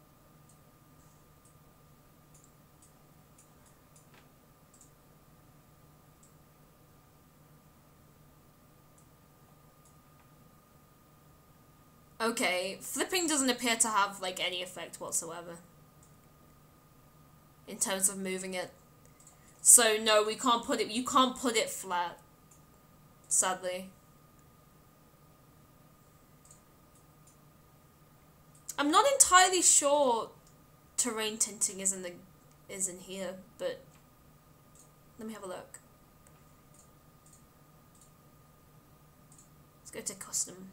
[SPEAKER 2] Okay, flipping doesn't appear to have like any effect whatsoever in terms of moving it. So no, we can't put it, you can't put it flat, sadly. I'm not entirely sure terrain tinting is in here, but let me have a look. Let's go to custom.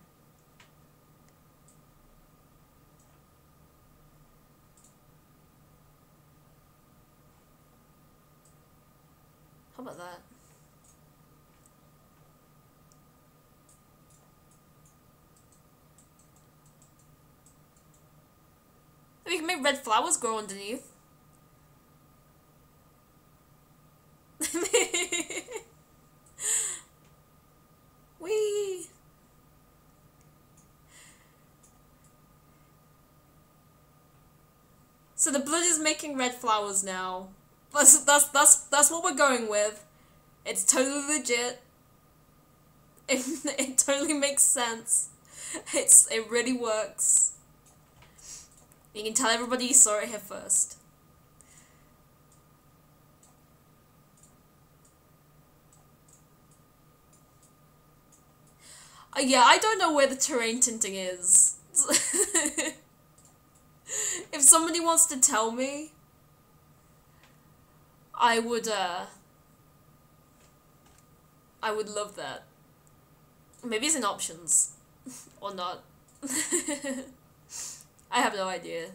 [SPEAKER 2] How about that? We can make red flowers grow underneath. Whee! So the blood is making red flowers now, That's what we're going with. It's totally legit. It totally makes sense. It really works. You can tell everybody you saw it here first. Yeah, I don't know where the terrain tinting is. If somebody wants to tell me, I would love that. Maybe it's in options. Or not. I have no idea.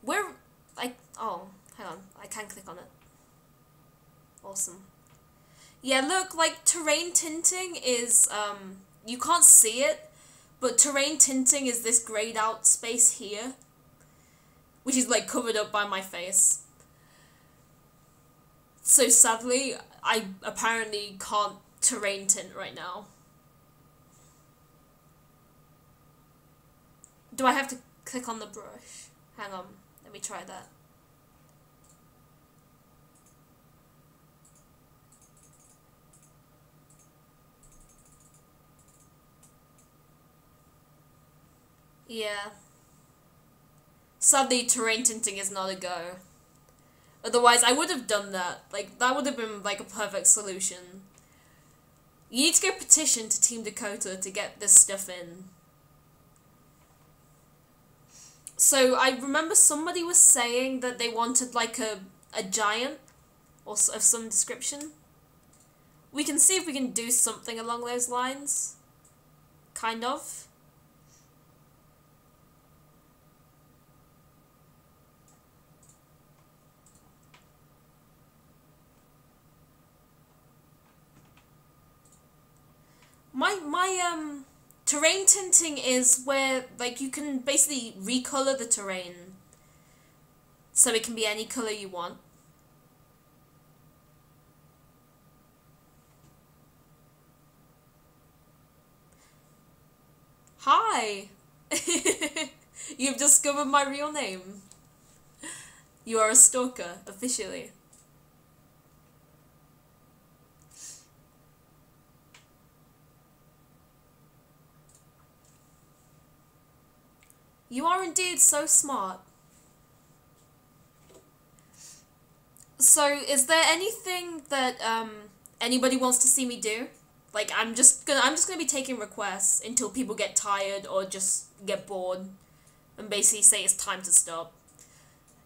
[SPEAKER 2] Where, oh, hang on, I can click on it. Awesome. Yeah, look, like, terrain tinting is, you can't see it, but terrain tinting is this grayed out space here, which is, like, covered up by my face. So sadly, I apparently can't terrain tint right now. Do I have to click on the brush? Hang on, let me try that. Yeah. Sadly, terrain tinting is not a go. Otherwise, I would have done that. Like, that would have been, like, a perfect solution. You need to go petition to Team Dakota to get this stuff in. So, I remember somebody was saying that they wanted, like, a giant, or of some description. We can see if we can do something along those lines. Kind of. My terrain tinting is where, like, you can basically recolor the terrain so it can be any color you want. Hi! You've discovered my real name. You are a stalker, officially. You are indeed so smart. So, is there anything that anybody wants to see me do? Like, I'm just gonna be taking requests until people get tired or just get bored, and basically say it's time to stop.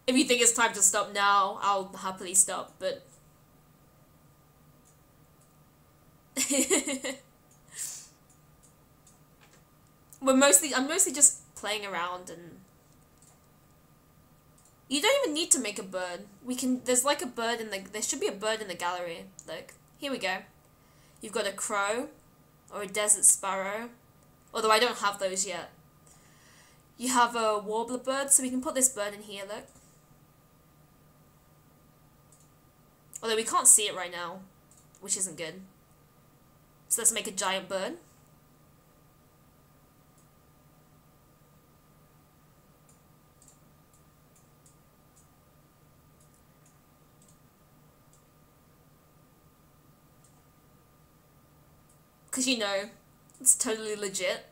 [SPEAKER 2] If you think it's time to stop now, I'll happily stop. But I'm mostly just playing around, and you don't even need to make a bird. There's like a bird there should be a bird in the gallery. Look, here we go. You've got a crow, or a desert sparrow, although I don't have those yet. You have a warbler bird, so we can put this bird in here, look. Although we can't see it right now, which isn't good. So let's make a giant bird. Because, you know, it's totally legit.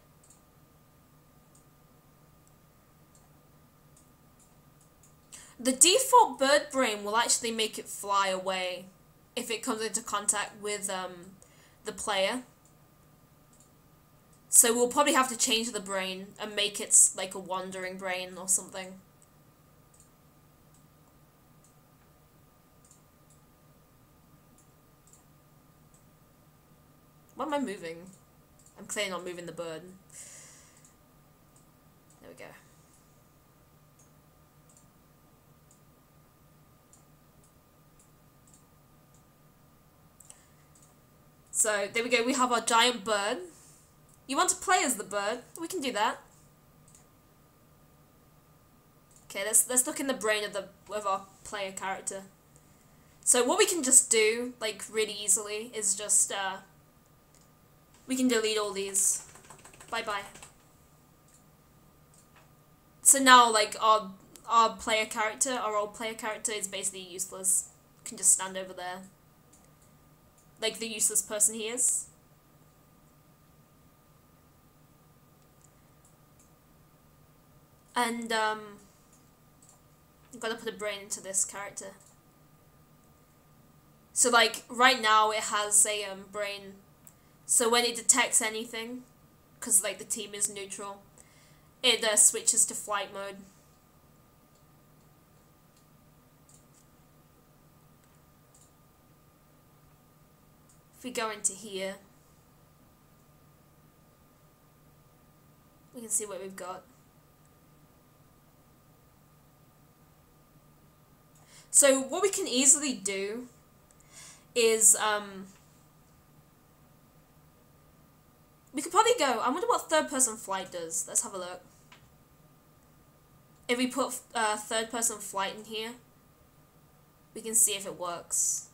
[SPEAKER 2] The default bird brain will actually make it fly away if it comes into contact with the player. So we'll probably have to change the brain and make it like a wandering brain or something. What am I moving? I'm clearly not moving the bird. There we go. So, there we go, we have our giant bird. You want to play as the bird? We can do that. Okay, let's look in the brain of our player character. So what we can just do, like, really easily is just We can delete all these. Bye-bye. So now, like, our player character, our old player character is basically useless. Can just stand over there. Like the useless person he is. And, I've got to put a brain into this character. So, like, right now it has a, brain. So when it detects anything, because, like, the team is neutral, it, switches to flight mode. If we go into here, we can see what we've got. So what we can easily do is, we could probably go, I wonder what third person flight does. Let's have a look. If we put third person flight in here, we can see if it works.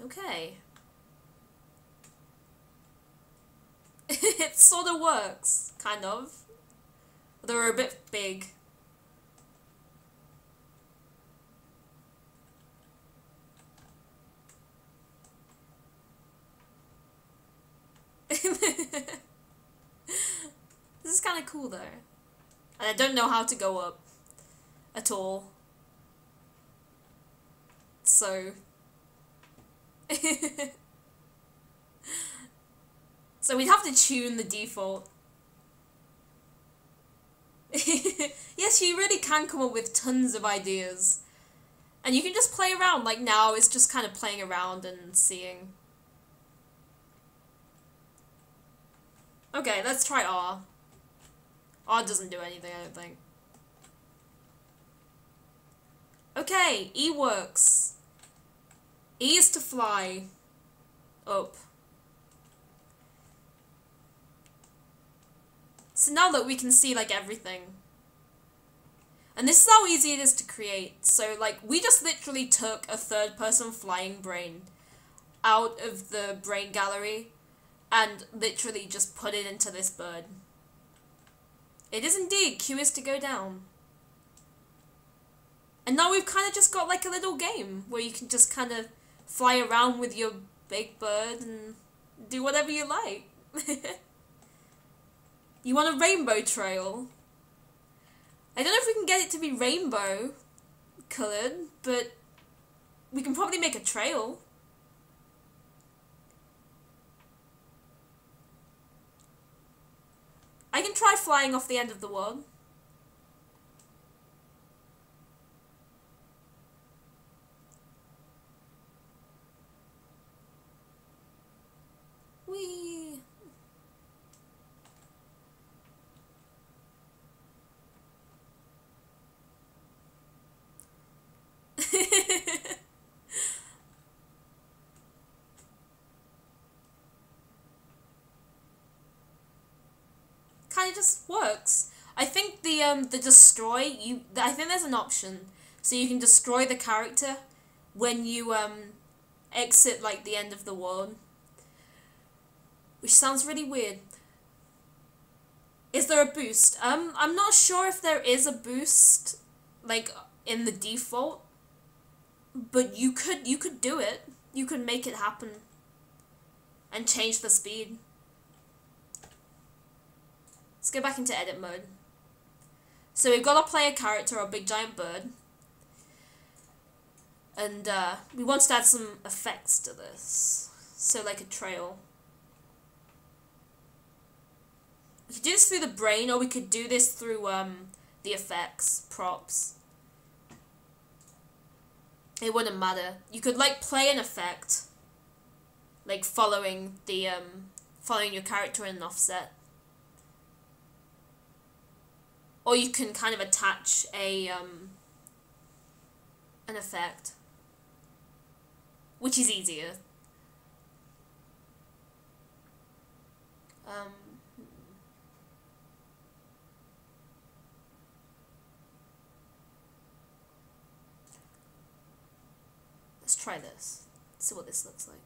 [SPEAKER 2] Okay. It sort of works, kind of. They're a bit big. This is kind of cool though. And I don't know how to go up at all. So so we'd have to tune the default. Yes, you really can come up with tons of ideas. And you can just play around, like now it's just kind of playing around and seeing. Okay, let's try R. R doesn't do anything, I don't think. Okay, E works. E is to fly up. So now look, we can see like everything. And this is how easy it is to create. So like, we just literally took a third person flying brain out of the brain gallery and literally just put it into this bird. It is indeed Q is to go down. And now we've kind of just got like a little game where you can just kind of fly around with your big bird and do whatever you like. You want a rainbow trail? I don't know if we can get it to be rainbow coloured, but we can probably make a trail. I can try flying off the end of the world. Whee! Kind of just works. I think the destroy, I think there's an option so you can destroy the character when you exit like the end of the world, which sounds really weird. Is there a boost? I'm not sure if there is a boost like in the default, but you could do it. You could make it happen and change the speed. Let's go back into edit mode. So we've got our player character, our big giant bird. And we want to add some effects to this. So like a trail. We could do this through the brain, or we could do this through the effects, props. It wouldn't matter. You could like play an effect, like following the following your character in an offset. Or you can kind of attach a an effect, which is easier. Let's try this. See what this looks like.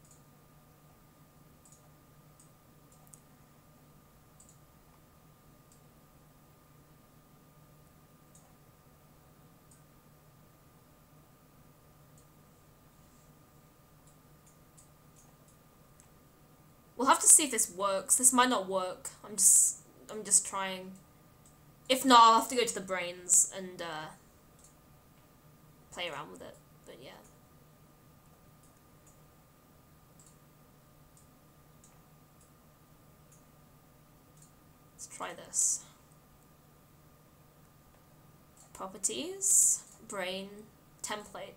[SPEAKER 2] We'll have to see if this works. This might not work. I'm just trying. If not, I'll have to go to the brains and play around with it. But yeah. Let's try this. Properties, brain, template.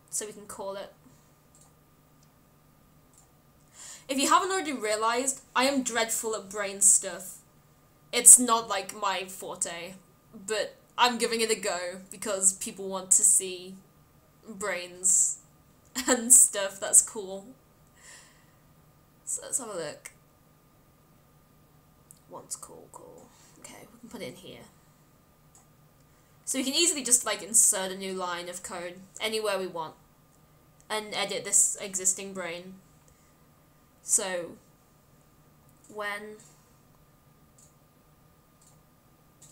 [SPEAKER 2] So we can call it. If you haven't already realized, I am dreadful at brain stuff. It's not like my forte, but I'm giving it a go because people want to see brains and stuff. That's cool. So let's have a look. One's cool. Okay, we can put it in here. So we can easily just like insert a new line of code anywhere we want and edit this existing brain. So when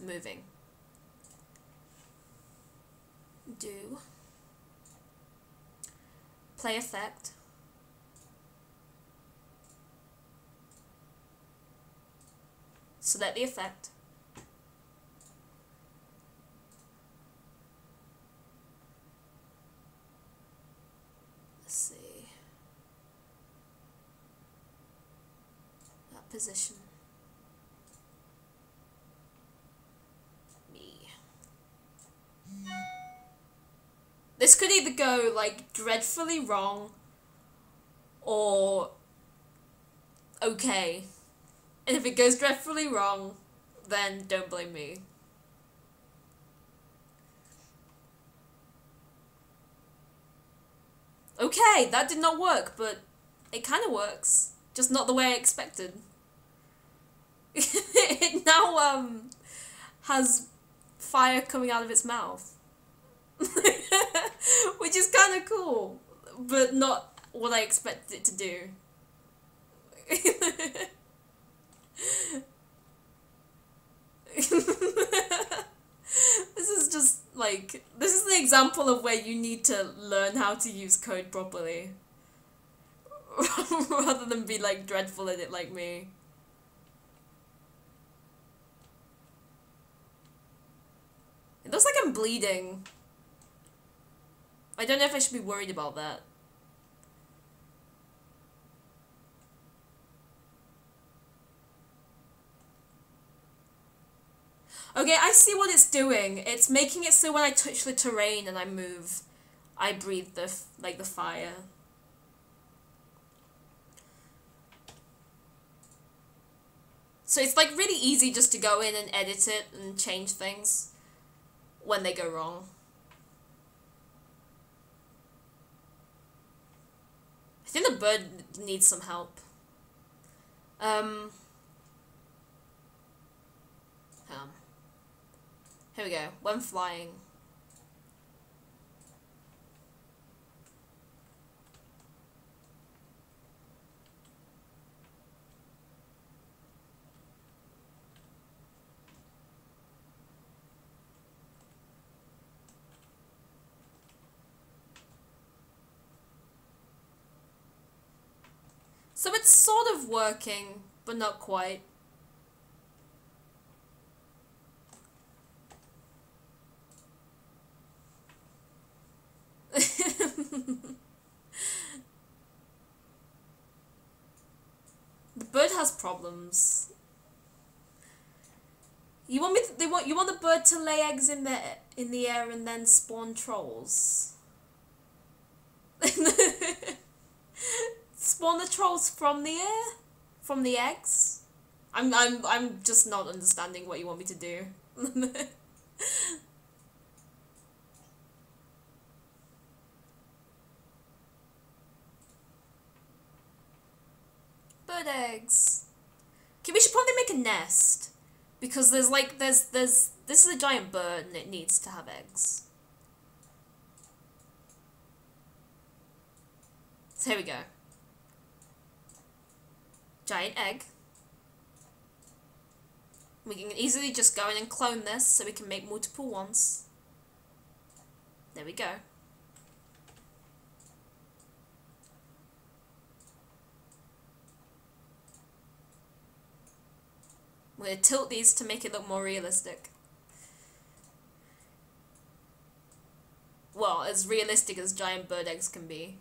[SPEAKER 2] moving, do play effect, select the effect, let's see, that position, me. This could either go like dreadfully wrong or okay. And if it goes dreadfully wrong, then don't blame me. Okay, that did not work, but it kind of works. Just not the way I expected. It now, has fire coming out of its mouth. Which is kind of cool, but not what I expected it to do. This is just like, this is the example of where you need to learn how to use code properly rather than be like dreadful at it like me. It looks like I'm bleeding. I don't know if I should be worried about that. Okay, I see what it's doing. It's making it so when I touch the terrain and I move, I breathe the fire. So it's like really easy just to go in and edit it and change things when they go wrong. I think the bird needs some help. Here we go. When flying. So it's sort of working, but not quite. The bird has problems. You want me to, you want the bird to lay eggs in the air and then spawn trolls? Spawn the trolls from the air? From the eggs? I'm just not understanding what you want me to do. Bird eggs. Okay, we should probably make a nest. Because there's this is a giant bird and it needs to have eggs. So here we go. Giant egg. We can easily just go in and clone this so we can make multiple ones. There we go. We're going to tilt these to make it look more realistic. Well, as realistic as giant bird eggs can be.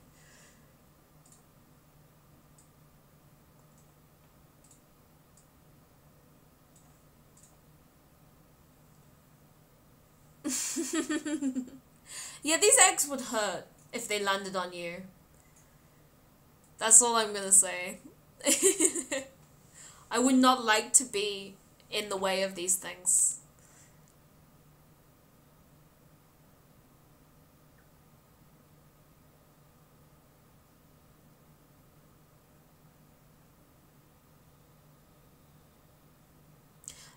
[SPEAKER 2] Yeah, these eggs would hurt if they landed on you. That's all I'm gonna say. I would not like to be in the way of these things.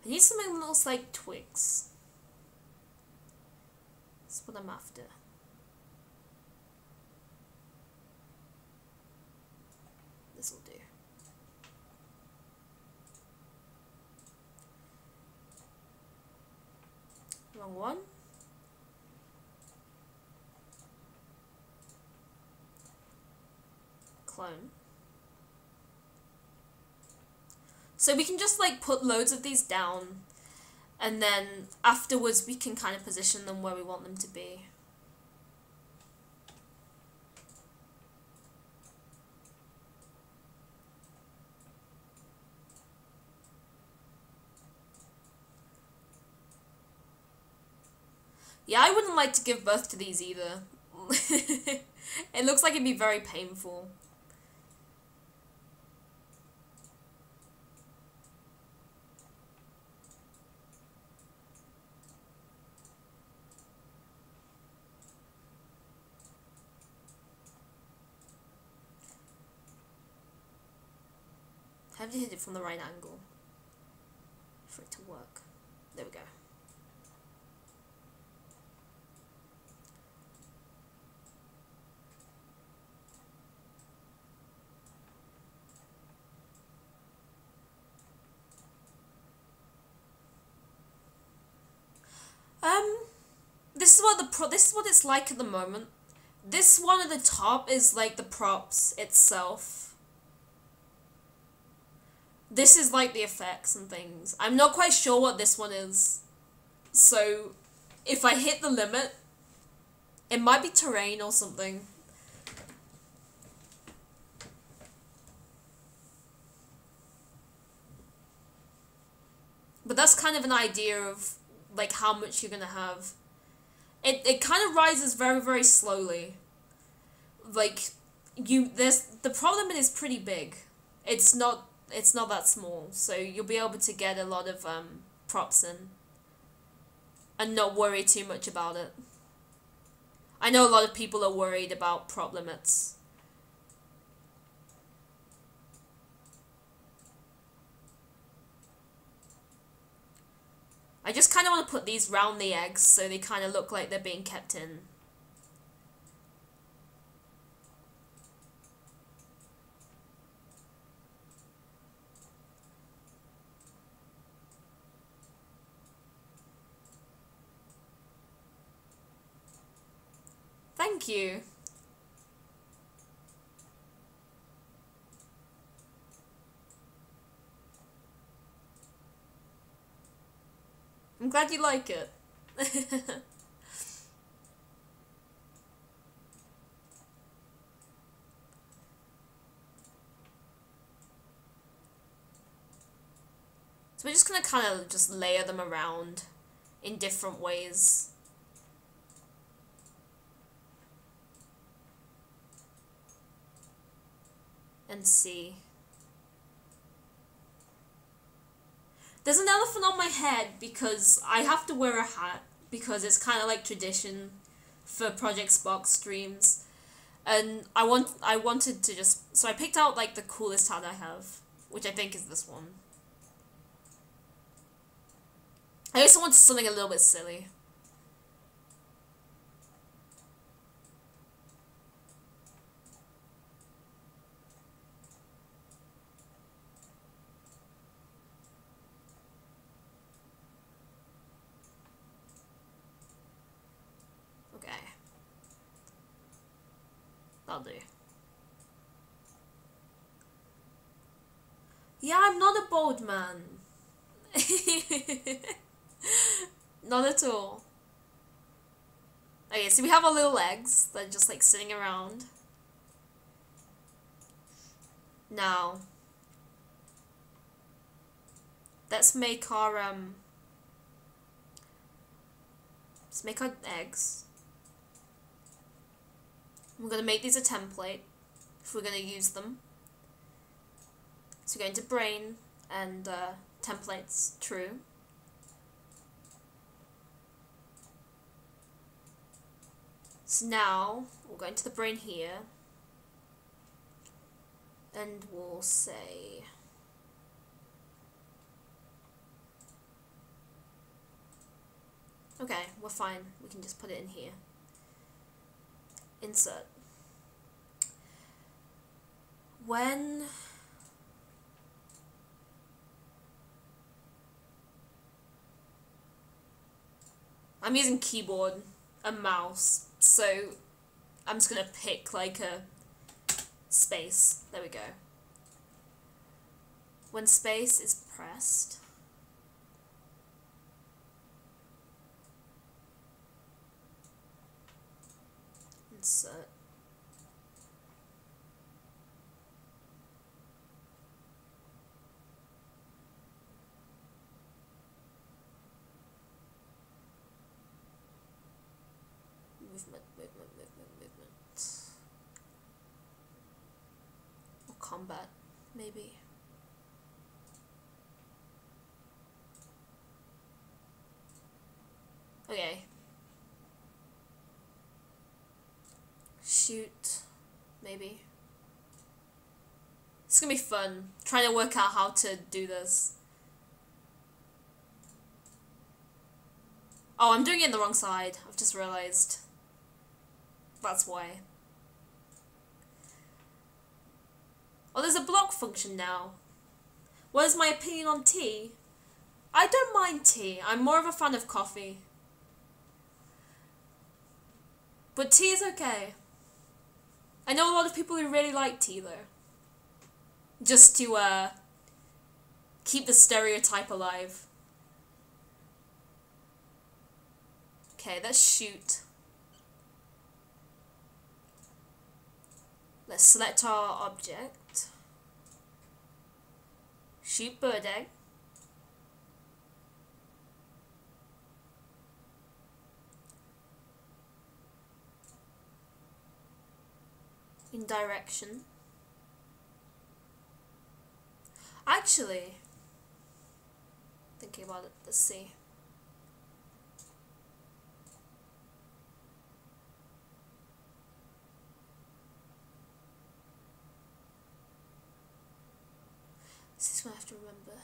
[SPEAKER 2] I need something that looks like twigs. That's what I'm after. This'll do. Wrong one. Clone. So we can just like put loads of these down, and then afterwards we can kind of position them where we want them to be. Yeah, I wouldn't like to give birth to these either. It looks like it'd be very painful. I have to hit it from the right angle for it to work. There we go. This is what it's like at the moment. This one at the top is like the props itself. This is like the effects and things. I'm not quite sure what this one is. So if I hit the limit, it might be terrain or something. But that's kind of an idea of like how much you're gonna have. It kind of rises very, very slowly. Like the problem is pretty big. It's not that small, so you'll be able to get a lot of props in and not worry too much about it. I know a lot of people are worried about prop limits. I just kind of want to put these round the eggs so they kind of look like they're being kept in. Thank you. I'm glad you like it. So we're just gonna kind of just layer them around in different ways. And see. There's an elephant on my head because I have to wear a hat because it's kind of like tradition for Project Spark streams. And I wanted to just, so I picked out like the coolest hat I have, which I think is this one. I also wanted something a little bit silly. That'll do. Yeah, I'm not a bold man. Not at all. Okay, so we have our little eggs that are just like sitting around. Now, let's make our eggs. We're gonna make these a template if we're gonna use them. So we're going to brain and templates, true. So now we'll go into the brain here and we'll say okay, we're fine. We can just put it in here. Insert. When I'm using keyboard and mouse, so I'm just gonna pick like a space. There we go. When space is pressed, insert. Movement. Or combat, maybe. Okay. Shoot, maybe. It's gonna be fun, trying to work out how to do this. Oh, I'm doing it in the wrong side, I've just realized. That's why. Oh, there's a block function now. What is my opinion on tea? I don't mind tea. I'm more of a fan of coffee. But tea is okay. I know a lot of people who really like tea though. Just to keep the stereotype alive. Okay, let's shoot. Let's select our object. Shoot bird egg. In direction. Actually, thinking about it, let's see. This is what I have to remember.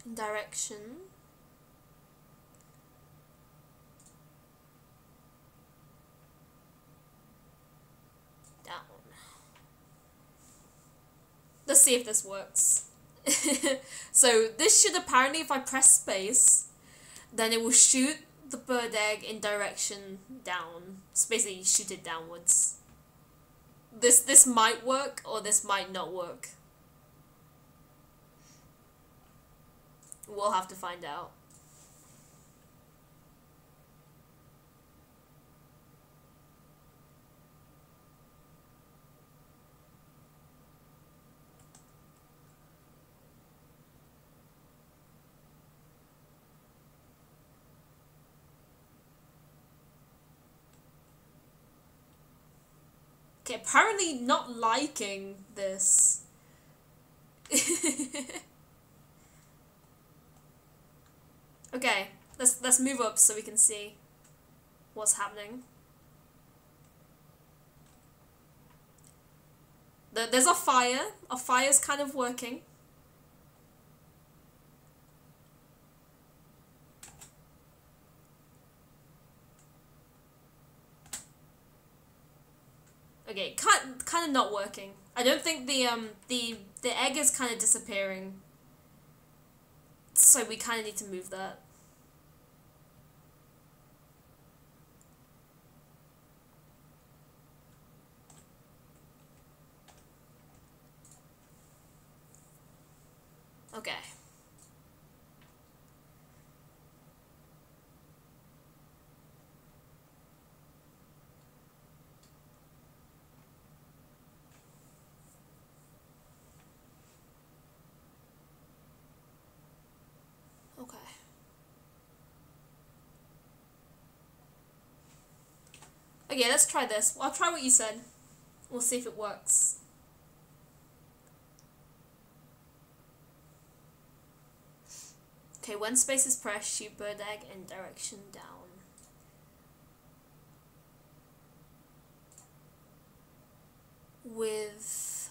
[SPEAKER 2] In direction. Down. Let's see if this works. So this should apparently, if I press space, then it will shoot the bird egg in direction down. It's basically shoot it downwards. This might work or this might not work. We'll have to find out. Okay, apparently not liking this. Okay, let's move up so we can see what's happening. There's a fire. A fire's kind of working. Okay, kind of not working. I don't think the egg is kind of disappearing. So we kind of need to move that. Okay. Okay. Okay, let's try this. I'll try what you said. We'll see if it works. Okay, when space is pressed, shoot bird egg in direction down. With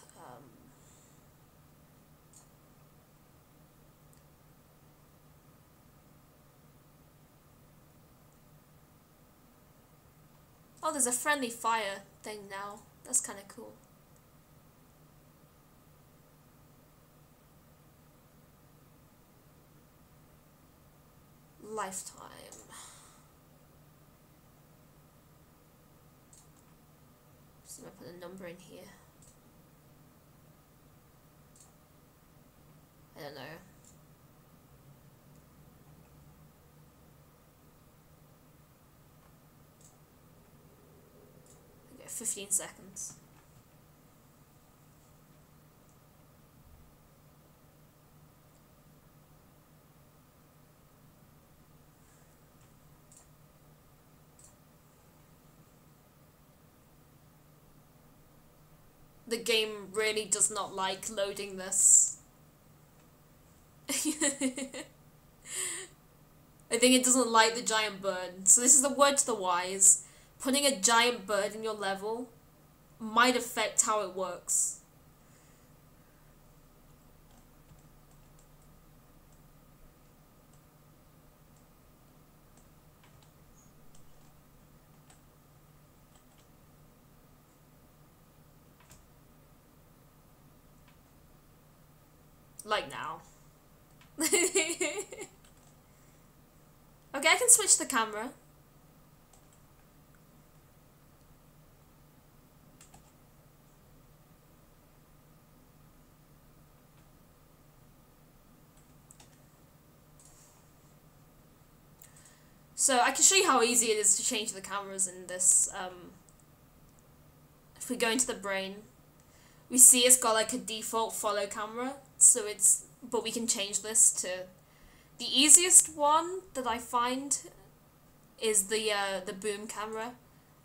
[SPEAKER 2] oh, there's a friendly fire thing now. That's kind of cool. Lifetime. Just gonna put a number in here. I don't know. Okay, 15 seconds. The game really does not like loading this. I think it doesn't like the giant bird. So this is the word to the wise. Putting a giant bird in your level might affect how it works. Like now. Okay, I can switch the camera. So I can show you how easy it is to change the cameras in this. If we go into the brain, we see it's got like a default follow camera. So it's, but we can change this to, the easiest one that I find is the boom camera,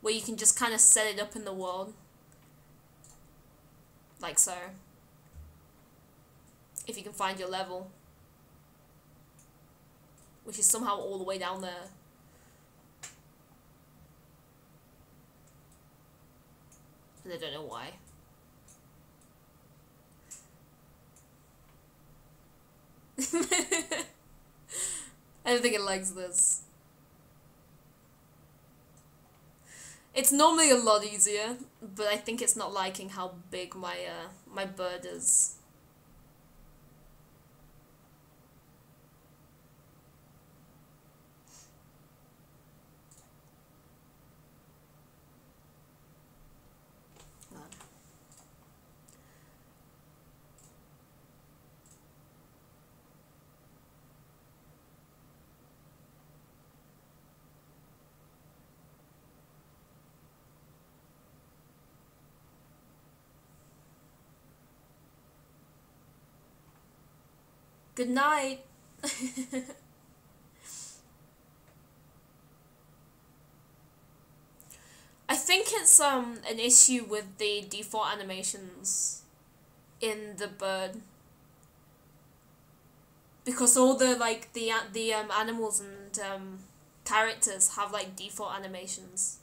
[SPEAKER 2] where you can just kind of set it up in the world, like so. If you can find your level, which is somehow all the way down there. And I don't know why. I don't think it likes this. It's normally a lot easier, but I think it's not liking how big my my bird is. Good night. I think it's an issue with the default animations in the bird, because all the like the animals and characters have like default animations,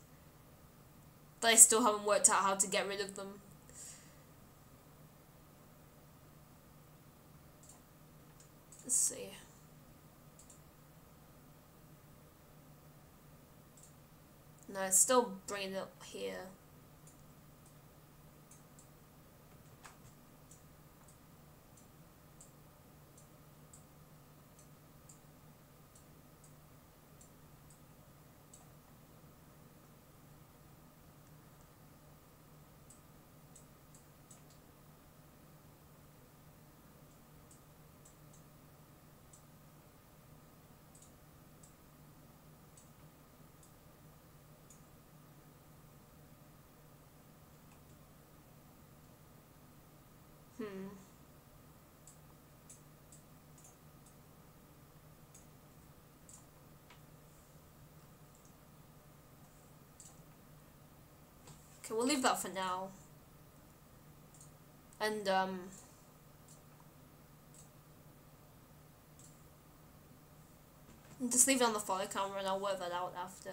[SPEAKER 2] but I still haven't worked out how to get rid of them. Let's see. No, it's still bringing it up here. Okay, we'll leave that for now. And, just leave it on the follow camera and I'll work that out after.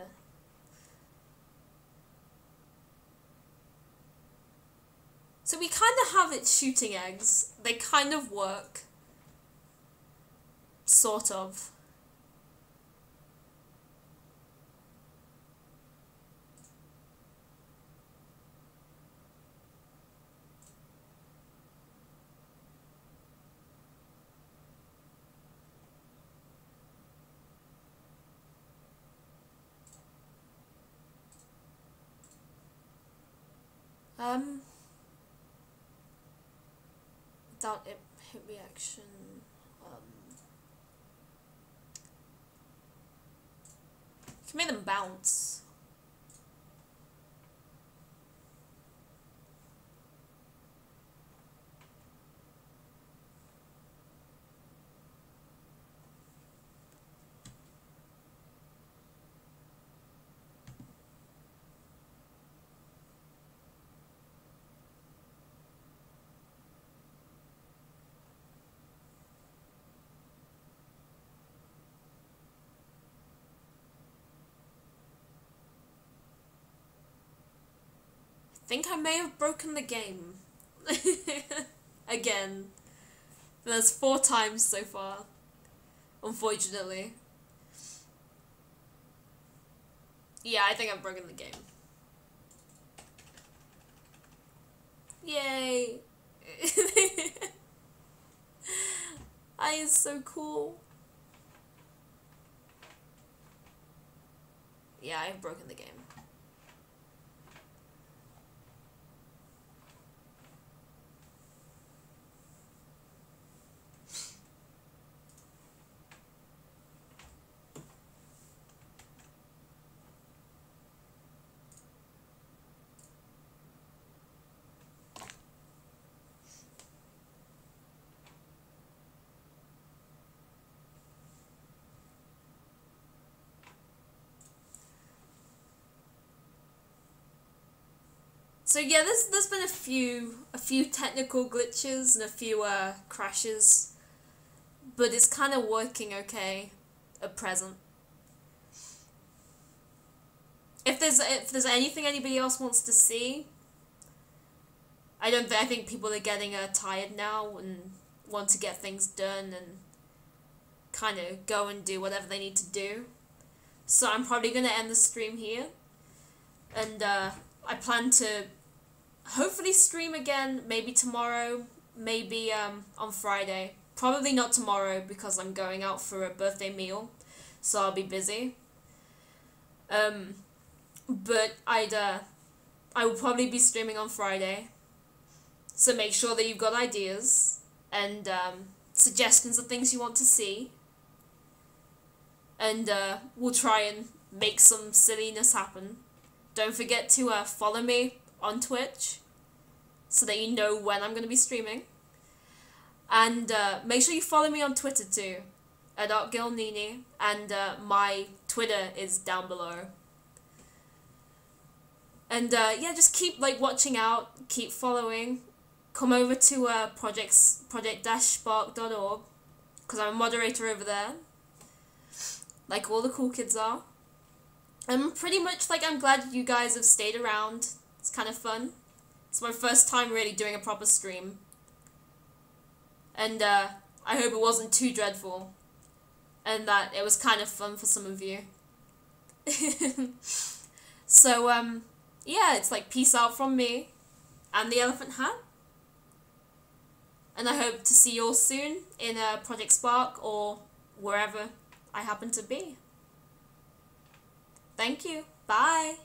[SPEAKER 2] So we kind of have it shooting eggs. They kind of work. Sort of. Without it hit reaction, you can make them bounce. I think I may have broken the game. Again. There's 4 times so far. Unfortunately. Yeah, I think I've broken the game. Yay! I is so cool. Yeah, I've broken the game. So yeah, there's been a few technical glitches and a few crashes, but it's kind of working okay at present. If there's anything anybody else wants to see, I think people are getting tired now and want to get things done and kind of go and do whatever they need to do. So I'm probably gonna end the stream here, and I plan to hopefully stream again, maybe tomorrow, maybe on Friday. Probably not tomorrow because I'm going out for a birthday meal, so I'll be busy. But I will probably be streaming on Friday. So make sure that you've got ideas and suggestions of things you want to see. And we'll try and make some silliness happen. Don't forget to follow me on Twitch so that you know when I'm going to be streaming. And make sure you follow me on Twitter too, at @girlnini, and my Twitter is down below. And yeah, just keep watching out, keep following. Come over to project-spark.org, because I'm a moderator over there, like all the cool kids are. And pretty much I'm glad you guys have stayed around. It's kind of fun. It's my first time really doing a proper stream. And I hope it wasn't too dreadful. And that it was kind of fun for some of you. So, yeah, it's peace out from me and the Elephant Hat. And I hope to see you all soon in Project Spark or wherever I happen to be. Thank you. Bye.